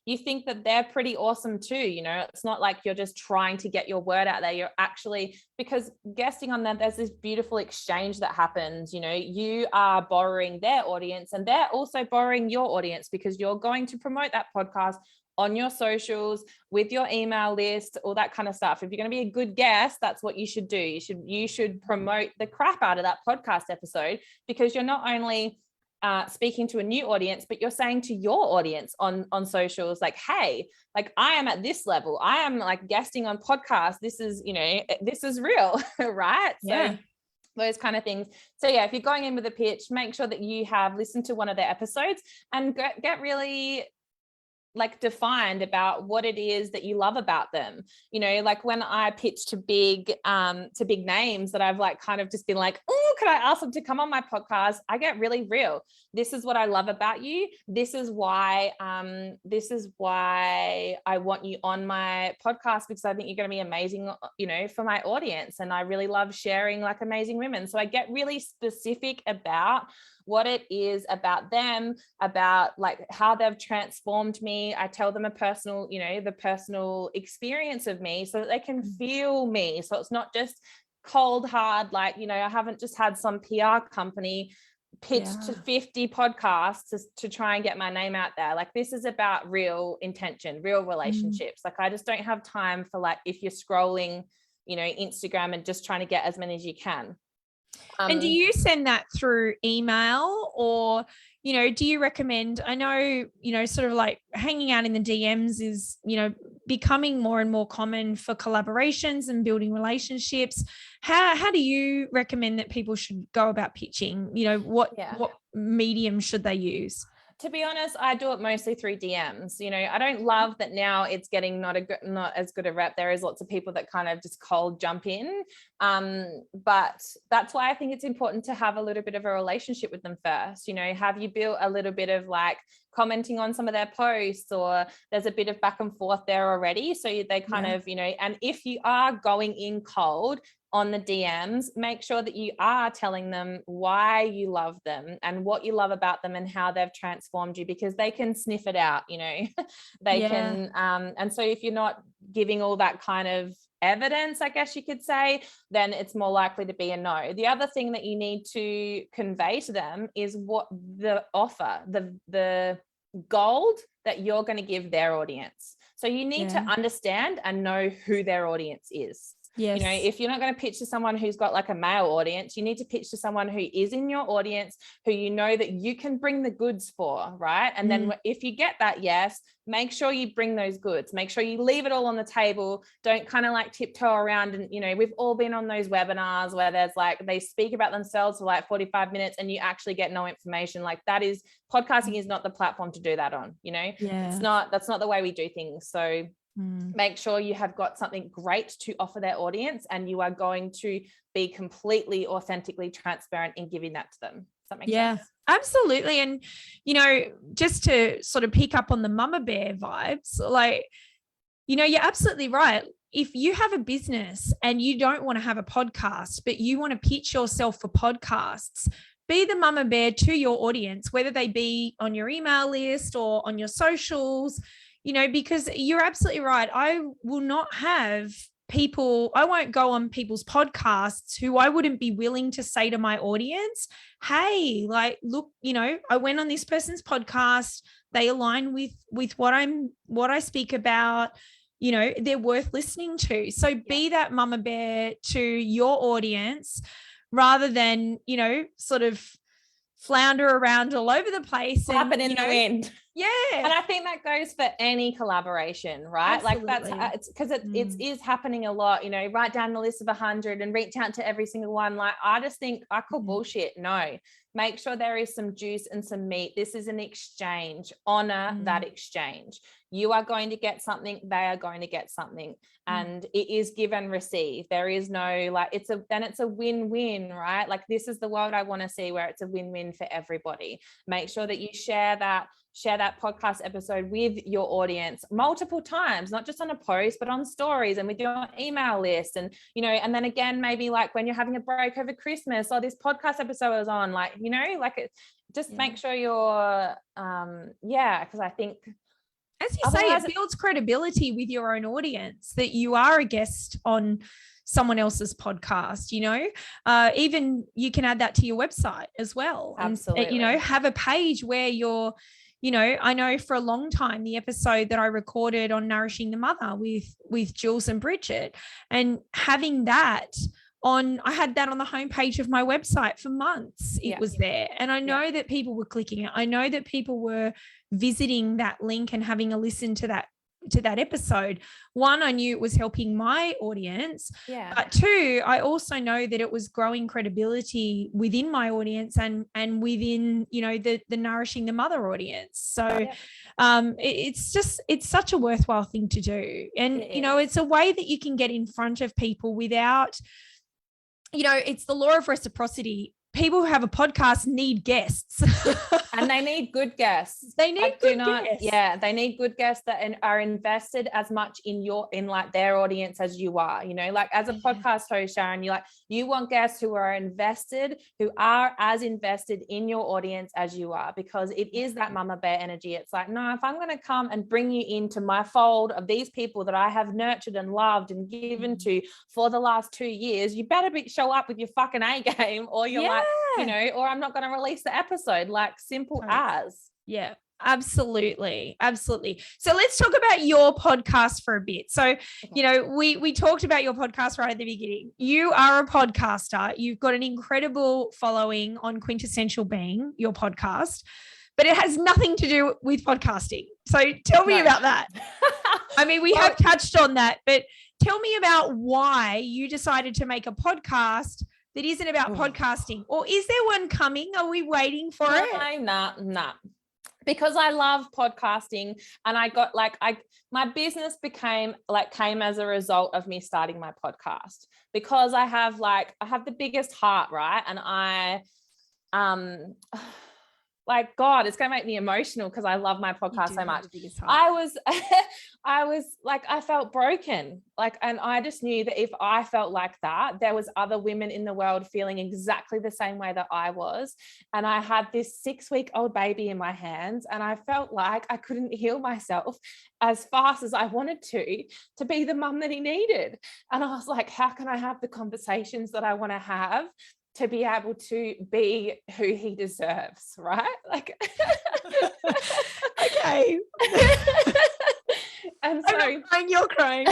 you think that they're pretty awesome too. It's not like you're just trying to get your word out there. You're actually, because guesting on them, there's this beautiful exchange that happens. You are borrowing their audience and they're also borrowing your audience, because you're going to promote that podcast on your socials, with your email list, all that kind of stuff. If you're going to be a good guest, that's what you should do. You should promote the crap out of that podcast episode, because you're not only speaking to a new audience, but you're saying to your audience on socials, like, hey, like, I am at this level. I am like guesting on podcasts. This is real, right? So those kind of things. So if you're going in with a pitch, make sure that you have listened to one of their episodes and get really like defined about what it is that you love about them. Like when I pitch to big names that I've like kind of just been like, oh, could I ask them to come on my podcast? I get really real. This is what I love about you. This is why I want you on my podcast, because I think you're going to be amazing, for my audience. And I really love sharing like amazing women. So I get really specific about what it is about them, about like how they've transformed me. I tell them the personal experience of me, so that they can feel me. So it's not just cold hard, like, I haven't just had some PR company pitch to 50 podcasts to try and get my name out there. Like, this is about real intention, real relationships. Like, I just don't have time for like, if you're scrolling, Instagram and just trying to get as many as you can. And do you send that through email, or, do you recommend, I know, sort of like hanging out in the DMs is, becoming more and more common for collaborations and building relationships. How do you recommend that people should go about pitching? What medium should they use? To be honest, I do it mostly through DMs. I don't love that now it's getting not as good a rep. There is lots of people that kind of just cold jump in. But that's why I think it's important to have a little bit of a relationship with them first. Have you built a little bit of like commenting on some of their posts, or there's a bit of back and forth there already. So they kind of, and if you are going in cold on the DMs, make sure that you are telling them why you love them and what you love about them and how they've transformed you, because they can sniff it out, they can. And so if you're not giving all that kind of evidence, I guess you could say, then it's more likely to be a no. The other thing that you need to convey to them is what the offer, the gold that you're going to give their audience. So you need to understand and know who their audience is. Yes. If you're not going to pitch to someone who's got like a male audience, you need to pitch to someone who is in your audience, who you know that you can bring the goods for, right? And then if you get that yes, make sure you bring those goods. Make sure you leave it all on the table. Don't kind of like tiptoe around. And, we've all been on those webinars where there's like, they speak about themselves for like 45 minutes and you actually get no information. Like podcasting is not the platform to do that on, that's not the way we do things. So make sure you have got something great to offer their audience, and you are going to be completely authentically transparent in giving that to them. Does that make sense? Absolutely. And, just to sort of pick up on the mama bear vibes, like, you're absolutely right. If you have a business and you don't want to have a podcast, but you want to pitch yourself for podcasts, be the mama bear to your audience, whether they be on your email list or on your socials, because you're absolutely right. I will not have I won't go on people's podcasts who I wouldn't be willing to say to my audience, hey, like, look, I went on this person's podcast. They align with what I speak about. They're worth listening to. So be that mama bear to your audience, rather than, sort of flounder around all over the place. Flapping in the wind. Yeah. And I think that goes for any collaboration, right? Absolutely. Like it's because it is happening a lot, write down the list of 100 and reach out to every single one. Like, I just think I call bullshit. No, make sure there is some juice and some meat. This is an exchange. Honor that exchange. You are going to get something. They are going to get something. And it is give and receive. There is no, like, it's a win-win, right? Like, this is the world I want to see, where it's a win-win for everybody. Make sure that you share that podcast episode with your audience multiple times, not just on a post, but on stories and with your email list. And, and then again, maybe like when you're having a break over Christmas, or this podcast episode is on, like, just make sure you're, because I think, as you say, it builds credibility with your own audience that you are a guest on someone else's podcast. Even you can add that to your website as well. Absolutely. And, have a page where you're, I know for a long time, the episode that I recorded on Nourishing the Mother with Jules and Bridget, and having that I had that on the homepage of my website for months. It was there. And I know that people were clicking it. I know that people were visiting that link and having a listen to that episode. One, I knew it was helping my audience, but two, I also know that it was growing credibility within my audience and within, the Nourishing the Mother audience. So it's such a worthwhile thing to do. And, it's a way that you can get in front of people without, it's the law of reciprocity. People who have a podcast need guests. And they need good guests. They need good guests. Yeah, they need good guests that are invested as much in like their audience as you are. Like, as a podcast host, Sharon, you want guests who are invested, who are as invested in your audience as you are, because it is that mama bear energy. It's like, no, if I'm going to come and bring you into my fold of these people that I have nurtured and loved and given to for the last 2 years, you better show up with your fucking A game, or you're like, or I'm not going to release the episode. Like, simple as. Yeah, absolutely. Absolutely. So let's talk about your podcast for a bit. So, we talked about your podcast right at the beginning. You are a podcaster. You've got an incredible following on Quintessential Being, your podcast, but it has nothing to do with podcasting. So tell me about that. I mean, we have touched on that, but tell me about why you decided to make a podcast that isn't about podcasting, or is there one coming? Are we waiting for it? Nah. Because I love podcasting, and I got my business came as a result of me starting my podcast, because I have the biggest heart, right? And like, God, it's going to make me emotional because I love my podcast so much. I was like, I felt broken. Like, and I just knew that if I felt like that, there was other women in the world feeling exactly the same way that I was. And I had this 6-week-old baby in my hands, and I felt like I couldn't heal myself as fast as I wanted to be the mum that he needed. And I was like, how can I have the conversations that I want to have to be able to be who he deserves, right? Like, okay. And so I'm not crying, you're crying.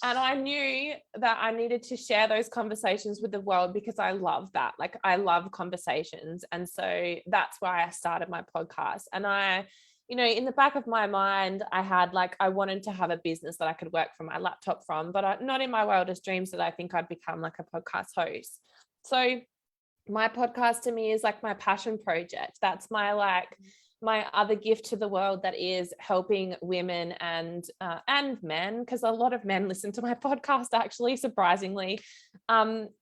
And I knew that I needed to share those conversations with the world because I love that. Like, I love conversations. And so that's why I started my podcast. And I, you know, in the back of my mind, I had like, I wanted to have a business that I could work from my laptop from, but not in my wildest dreams that I think I'd become like a podcast host. So my podcast to me is like my passion project. That's my my other gift to the world, that is helping women and men, because a lot of men listen to my podcast, actually, surprisingly,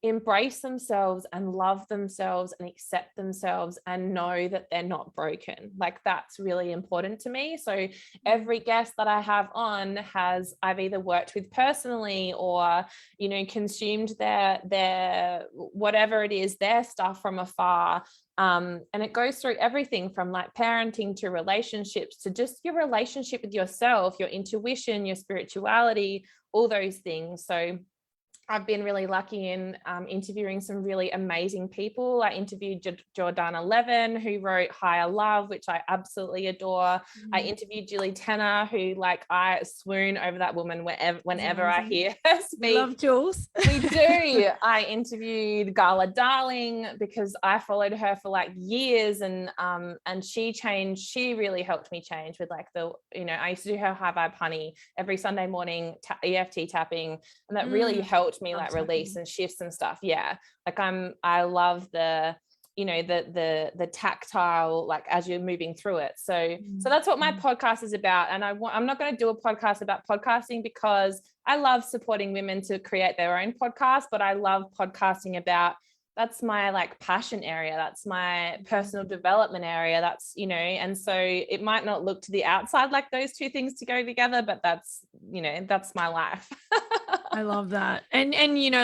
embrace themselves and love themselves and accept themselves and know that they're not broken. Like, that's really important to me. So every guest that I have on I've either worked with personally or, you know, consumed their whatever it is, their stuff from afar. And it goes through everything from like parenting to relationships to just your relationship with yourself, your intuition, your spirituality, all those things. So I've been really lucky in interviewing some really amazing people. I interviewed Jordana Levin, who wrote Higher Love, which I absolutely adore. I interviewed Julie Tenner, who, like, I swoon over that woman whenever I hear her speak. We love Jules. We do. I interviewed Gala Darling because I followed her for like years, and she really helped me change with like I used to do her High Vibe Honey every Sunday morning, EFT tapping, and that really helped me like release and shifts and stuff. Yeah, like I love the the tactile, like, as you're moving through it. So that's what my podcast is about. And I'm not going to do a podcast about podcasting because I love supporting women to create their own podcast, but I love podcasting about, that's my like passion area. That's my personal development area. That's, and so it might not look to the outside like those two things to go together, but that's my life. I love that. And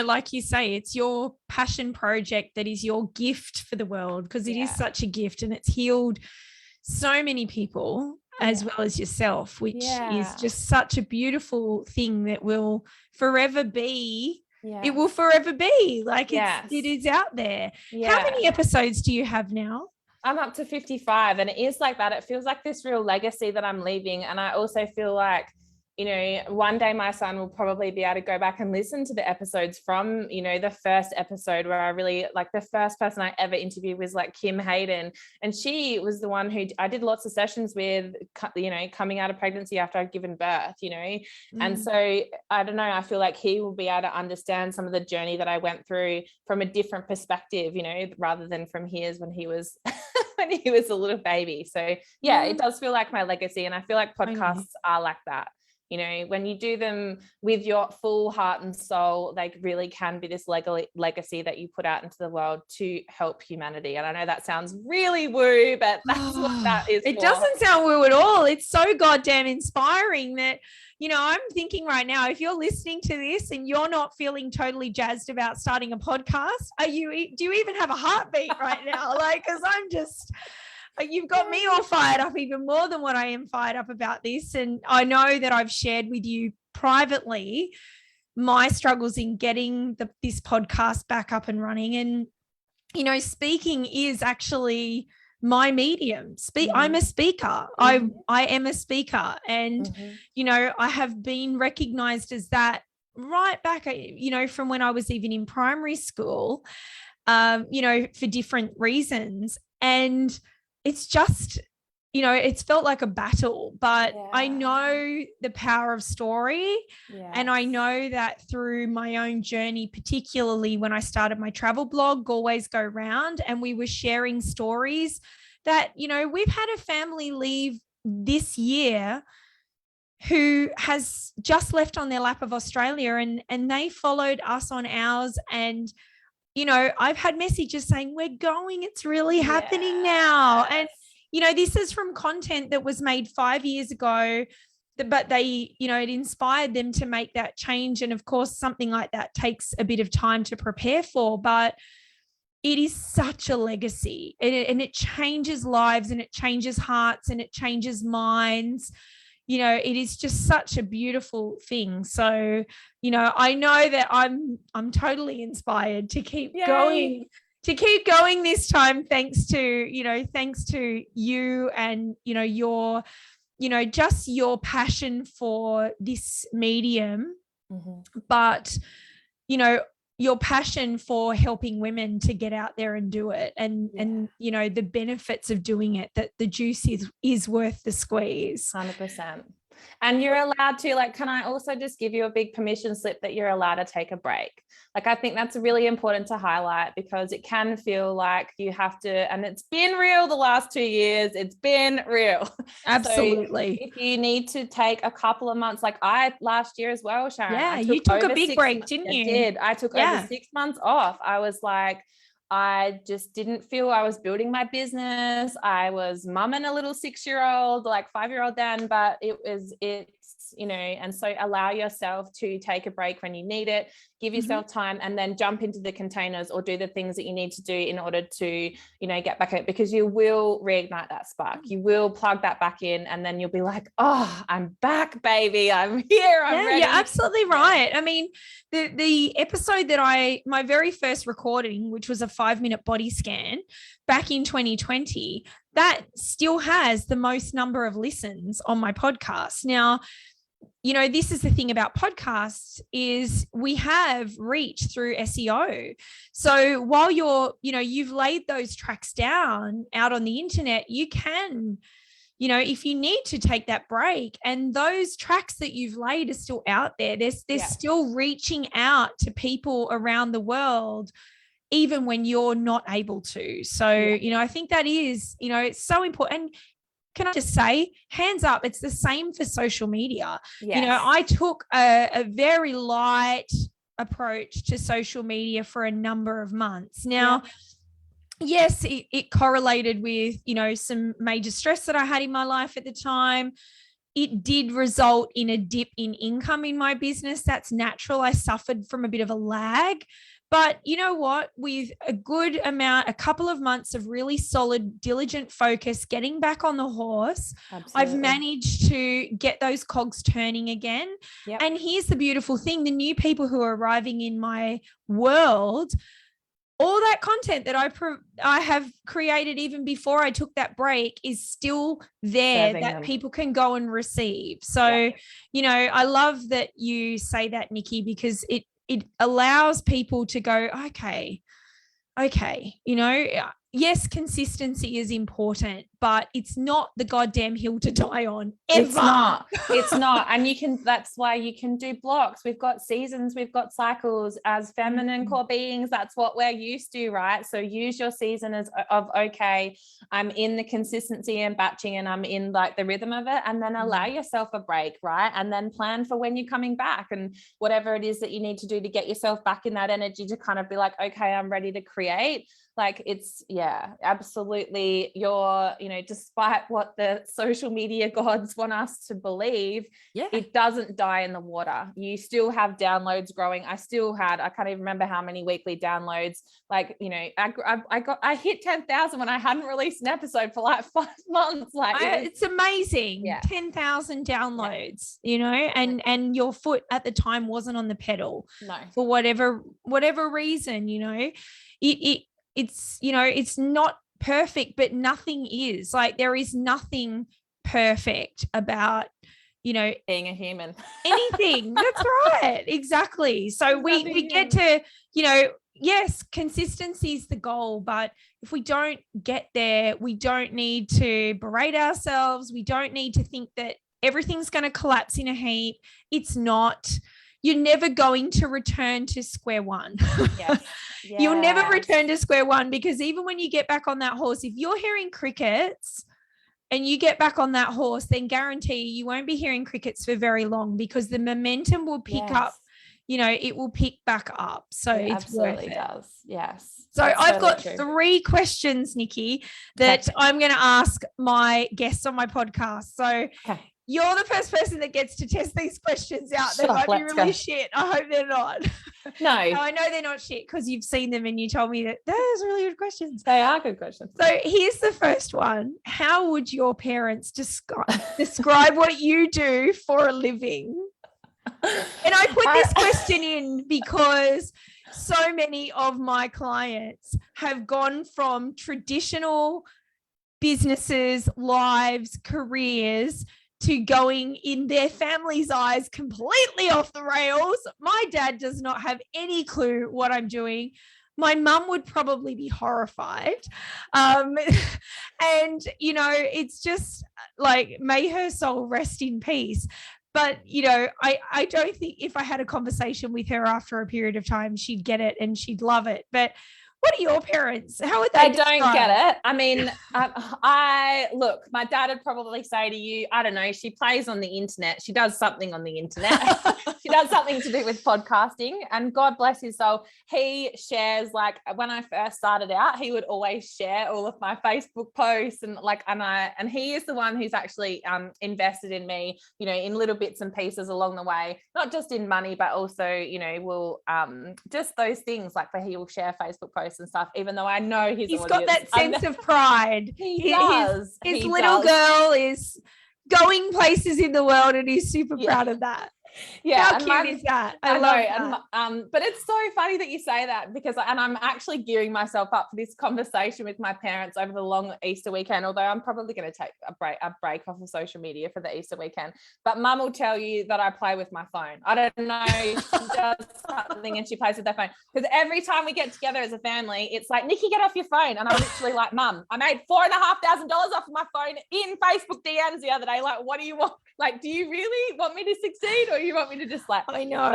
like you say, it's your passion project that is your gift for the world, because it is such a gift, and it's healed so many people as well as yourself, which is just such a beautiful thing that will forever be. It will forever be like it is out there. How many episodes do you have now? I'm up to 55, and it is like that. It feels like this real legacy that I'm leaving. And I also feel like, one day my son will probably be able to go back and listen to the episodes from, the first episode, where I really, like, the first person I ever interviewed was like Kim Hayden. And she was the one who I did lots of sessions with, coming out of pregnancy after I'd given birth, And so I don't know, I feel like he will be able to understand some of the journey that I went through from a different perspective, rather than from his when he was when he was a little baby. So it does feel like my legacy. And I feel like podcasts are like that. When you do them with your full heart and soul, they really can be this legacy that you put out into the world to help humanity. And I know that sounds really woo, but that's what that is. It doesn't sound woo at all. It's so goddamn inspiring that, I'm thinking right now, if you're listening to this and you're not feeling totally jazzed about starting a podcast, do you even have a heartbeat right now? Like, because you've got me all fired up even more than what I am fired up about this. And I know that I've shared with you privately my struggles in getting this podcast back up and running. And, speaking is actually my medium. I'm a speaker. I am a speaker. And, I have been recognized as that right back, from when I was even in primary school, for different reasons. And it's just, it's felt like a battle, but I know the power of story. And I know that through my own journey, particularly when I started my travel blog, Always Go Round, and we were sharing stories that, we've had a family leave this year who has just left on their lap of Australia, and they followed us on ours. And I've had messages saying we're going, it's really happening now. And, this is from content that was made 5 years ago, but they, it inspired them to make that change. And of course, something like that takes a bit of time to prepare for, but it is such a legacy, and it changes lives, and it changes hearts, and it changes minds. It is just such a beautiful thing. So, I know that I'm totally inspired to keep going this time, thanks to you and, your, just your passion for this medium, but, your passion for helping women to get out there and do it, and the benefits of doing it, that the juice is worth the squeeze. 100%. And you're allowed to, like, can I also just give you a big permission slip that you're allowed to take a break? Like, I think that's really important to highlight, because it can feel like you have to, and it's been real the last 2 years, it's been real. Absolutely. So if you need to take a couple of months, like I last year as well, Sharon. Yeah, you took a big break, didn't you? I did. I took over 6 months off. I was like, I just didn't feel I was building my business. I was mumming a little 6-year-old, like 5-year-old then, but it's, and so allow yourself to take a break when you need it, give yourself time, and then jump into the containers or do the things that you need to do in order to, get back at it, because you will reignite that spark. You will plug that back in, and then you'll be like, oh, I'm back, baby. I'm here. I'm ready. You're absolutely right. I mean, the episode that my very first recording, which was a 5-minute body scan back in 2020, that still has the most number of listens on my podcast. Now, this is the thing about podcasts, is we have reach through SEO. So while you've laid those tracks down out on the internet, you can, if you need to take that break, and those tracks that you've laid are still out there, they're still reaching out to people around the world, even when you're not able to. So, I think that is, it's so important. And can I just say, hands up, it's the same for social media. Yes. I took a very light approach to social media for a number of months. Now, yes, it correlated with, some major stress that I had in my life at the time. It did result in a dip in income in my business. That's natural. I suffered from a bit of a lag. But you know what? With a couple of months of really solid, diligent focus, getting back on the horse, I've managed to get those cogs turning again. Yep. And here's the beautiful thing. The new people who are arriving in my world, all that content that I have created even before I took that break is still there, serving that them. People can go and receive. So, I love that you say that, Nikki, because it allows people to go, okay, yes, consistency is important, but it's not the goddamn hill to die on. Ever. It's not. And that's why you can do blocks. We've got seasons, we've got cycles. As feminine core beings, that's what we're used to, right? So use your season of, okay, I'm in the consistency and batching, and I'm in like the rhythm of it, and then allow yourself a break, right? And then plan for when you're coming back, and whatever it is that you need to do to get yourself back in that energy to kind of be like, okay, I'm ready to create. Like, it's, absolutely. You're, despite what the social media gods want us to believe, it doesn't die in the water. You still have downloads growing. I can't even remember how many weekly downloads. Like, I hit 10,000 when I hadn't released an episode for like 5 months. Like, it's amazing. 10,000 downloads, and your foot at the time wasn't on the pedal. No. For whatever reason, it's not perfect, but nothing is. Like, there is nothing perfect about, being a human. Anything. That's right. Exactly. So we get to, yes, consistency is the goal, but if we don't get there, we don't need to berate ourselves. We don't need to think that everything's going to collapse in a heap. It's not. You're never going to return to square one. Yes. You'll never return to square one, because even when you get back on that horse, if you're hearing crickets and you get back on that horse, then guarantee you won't be hearing crickets for very long, because the momentum will pick up it will pick back up. So it it's worth it. absolutely does. Yes. So I've got true. 3 questions, Nikki, that I'm going to ask my guests on my podcast. So you're the first person that gets to test these questions out. They might be really shit. I hope they're not. No. I know they're not shit because you've seen them and you told me that those are really good questions. They are good questions. So here's the first one. How would your parents describe what you do for a living? And I put this question in because so many of my clients have gone from traditional businesses, lives, careers to going in their family's eyes completely off the rails. My dad does not have any clue what I'm doing. My mum would probably be horrified. And, it's just like, may her soul rest in peace. But, I don't think if I had a conversation with her after a period of time, she'd get it and she'd love it. But what are your parents? How would they describe? Don't get it. I mean, look, my dad would probably say to you, I don't know, she plays on the internet. She does something on the internet. She does something to do with podcasting, and God bless his soul. He shares, like, when I first started out, he would always share all of my Facebook posts and he is the one who's actually invested in me, in little bits and pieces along the way, not just in money, but also, will just those things, like he will share Facebook posts and stuff, even though I know he's got that sense of pride. He does. His little girl is going places in the world and he's super proud of that. Yeah. How cute is that? I love that. But it's so funny that you say that, because I'm actually gearing myself up for this conversation with my parents over the long Easter weekend, although I'm probably going to take a break off of social media for the Easter weekend. But mum will tell you that I play with my phone. I don't know, she does something and she plays with her phone, because every time we get together as a family, it's like, Nikki, get off your phone. And I'm literally like, Mum, I made $4,500 off of my phone in Facebook DMs the other day. Like, what do you want? Like, do you really want me to succeed, or you want me to just like? I know.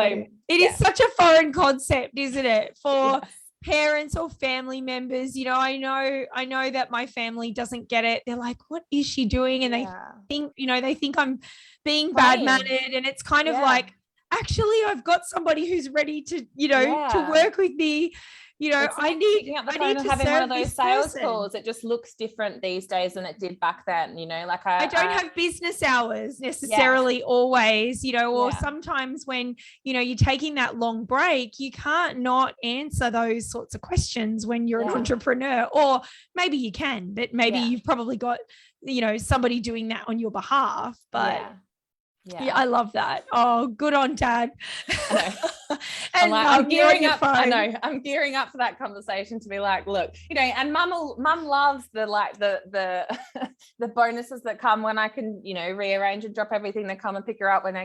It is such a foreign concept, isn't it? For parents or family members, I know that my family doesn't get it. They're like, what is she doing? And they think I'm being bad-mannered. And it's kind of like, actually, I've got somebody who's ready to, to work with me. I need to having one of those sales calls. It just looks different these days than it did back then. Like I don't have business hours necessarily always, or sometimes when, you're taking that long break, you can't not answer those sorts of questions when you're an entrepreneur, or maybe you can, but maybe you've probably got, somebody doing that on your behalf. But yeah, I love that. Oh, good on Dad. And I'm gearing up. I know I'm gearing up for that conversation to be like, look, and mum loves the bonuses that come when I can, rearrange and drop everything that come and pick her up when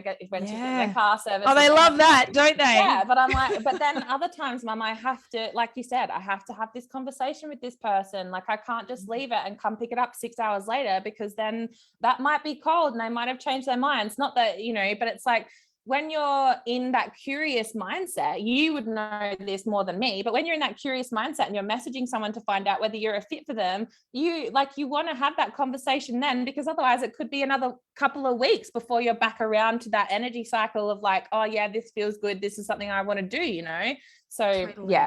she's in their car service. Oh, they love that, don't they? Yeah, but I'm like, but then other times, Mum, I have to, like you said, I have to have this conversation with this person. Like, I can't just leave it and come pick it up 6 hours later, because then that might be cold and they might have changed their minds. Not that, but it's like, when you're in that curious mindset, you would know this more than me, but when you're in that curious mindset and you're messaging someone to find out whether you're a fit for them, you want to have that conversation then, because otherwise it could be another couple of weeks before you're back around to that energy cycle of like, oh yeah, this feels good, this is something I want to do, So totally.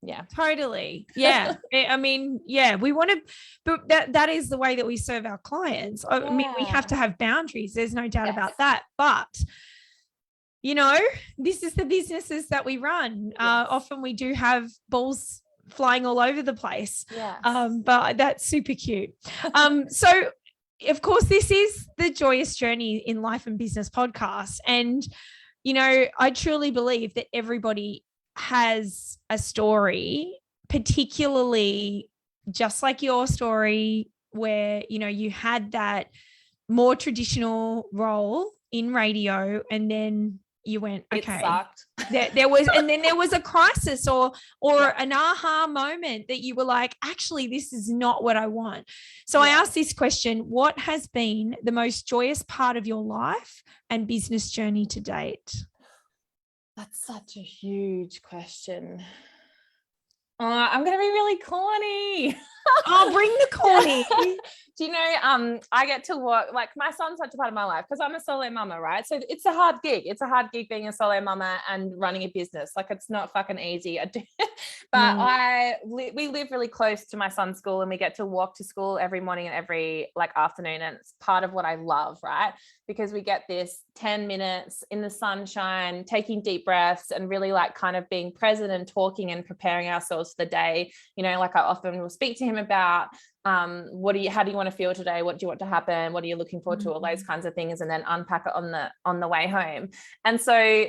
Yeah, totally. Yeah. I mean, we want to, but that is the way that we serve our clients. I mean, we have to have boundaries. There's no doubt about that. But this is the businesses that we run. Often we do have balls flying all over the place. But that's super cute. So of course, this is the Joyous Journey in Life and Business podcast. And, I truly believe that everybody has a story, particularly just like your story, where, you had that more traditional role in radio, and then you went, okay, it sucked. There was a crisis or an aha moment that you were like, actually, this is not what I want. So I asked this question: what has been the most joyous part of your life and business journey to date? That's such a huge question. I'm going to be really corny. Oh, bring the corny. Do you know, I get to work, like my son's such a part of my life because I'm a solo mama, right? So it's a hard gig. It's a hard gig being a solo mama and running a business. Like it's not fucking easy. But we live really close to my son's school and we get to walk to school every morning and every like afternoon. And it's part of what I love, right? Because we get this 10 minutes in the sunshine, taking deep breaths and really like kind of being present and talking and preparing ourselves for the day. You know, like I often will speak to him about how do you want to feel today? What do you want to happen? What are you looking forward to? All those kinds of things, and then unpack it on the way home. And so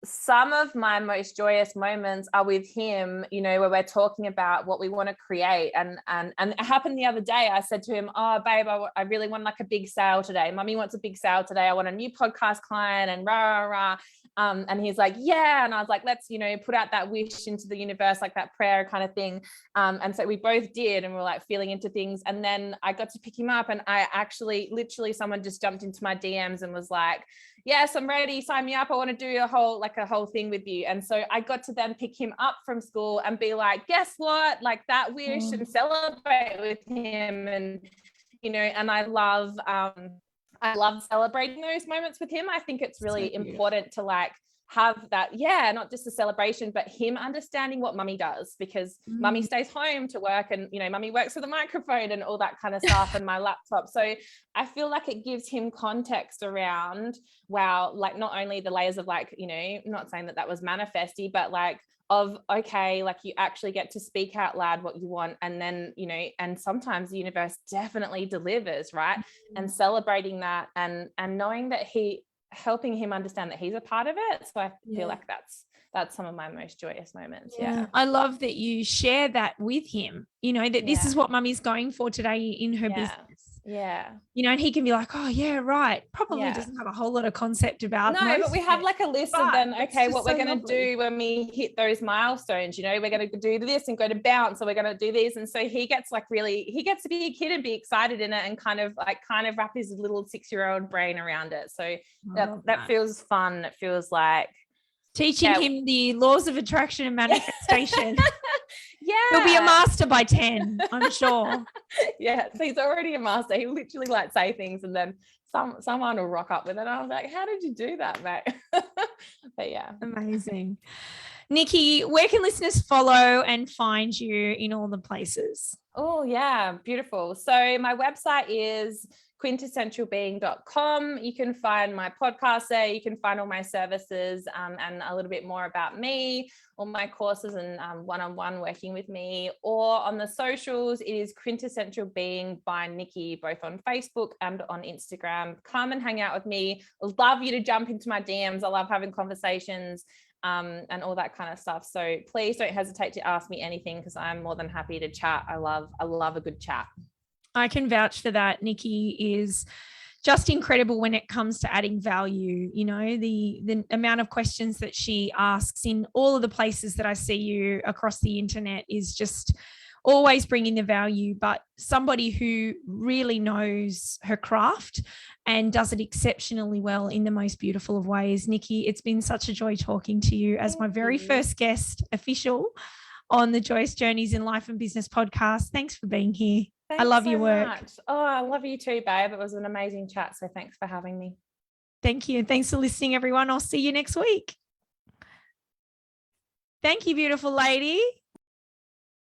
some of my most joyous moments are with him, you know, where we're talking about what we want to create. And it happened the other day. I said to him, oh, babe, I really want like a big sale today. Mummy wants a big sale today. I want a new podcast client and rah, rah, rah. And he's like, yeah. And I was like, let's, you know, put out that wish into the universe, like that prayer kind of thing. And so we both did, and we're like feeling into things. And then I got to pick him up, and I actually, literally someone just jumped into my DMs and was like, yes, I'm ready. Sign me up. I want to do a whole thing with you. And so I got to then pick him up from school and be like, guess what? Like that wish, and celebrate with him. And, you know, and I love celebrating those moments with him. I think it's really important to like have that, not just a celebration, but him understanding what mummy does, because mummy stays home to work, and, you know, mummy works with a microphone and all that kind of stuff and my laptop. So I feel like it gives him context around, wow, like not only the layers of like, you know, I'm not saying that was manifesty, but like of, okay, like you actually get to speak out loud what you want. And then, you know, and sometimes the universe definitely delivers, right? And celebrating that and knowing that helping him understand that he's a part of it. So I feel like that's some of my most joyous moments. Yeah. I love that you share that with him, you know, that this is what mummy's going for today in her business. Yeah. You know, and he can be like, oh yeah, right. Probably doesn't have a whole lot of concept about but we have like a list of then, okay, what we're going to do when we hit those milestones, you know, we're going to do this and go to bounce, or we're going to do these. And so he gets to be a kid and be excited in it and kind of wrap his little 6-year-old brain around it. So that feels fun. It feels like teaching him the laws of attraction and manifestation. He'll be a master by 10, I'm sure. So he's already a master. He literally like say things, and then someone will rock up with it. And I was like, how did you do that, mate? But yeah. Amazing. Nikki, where can listeners follow and find you in all the places? Oh yeah, beautiful. So my website is quintessentialbeing.com. You can find my podcast there. You can find all my services and a little bit more about me, all my courses and one-on-one working with me. Or on the socials, it is Quintessential Being by Nikki, both on Facebook and on Instagram. Come and hang out with me. I'd love you to jump into my DMs. I love having conversations and all that kind of stuff. So please don't hesitate to ask me anything, because I'm more than happy to chat. I love a good chat. I can vouch for that. Nikki is just incredible when it comes to adding value. You know, the amount of questions that she asks in all of the places that I see you across the internet is just always bringing the value, but somebody who really knows her craft and does it exceptionally well in the most beautiful of ways. Nikki, it's been such a joy talking to you as my very first guest official on the Joyous Journeys in Life and Business podcast. Thanks for being here. I love your work. Much. Oh, I love you too, babe. It was an amazing chat. So thanks for having me. Thank you. Thanks for listening, everyone. I'll see you next week. Thank you, beautiful lady.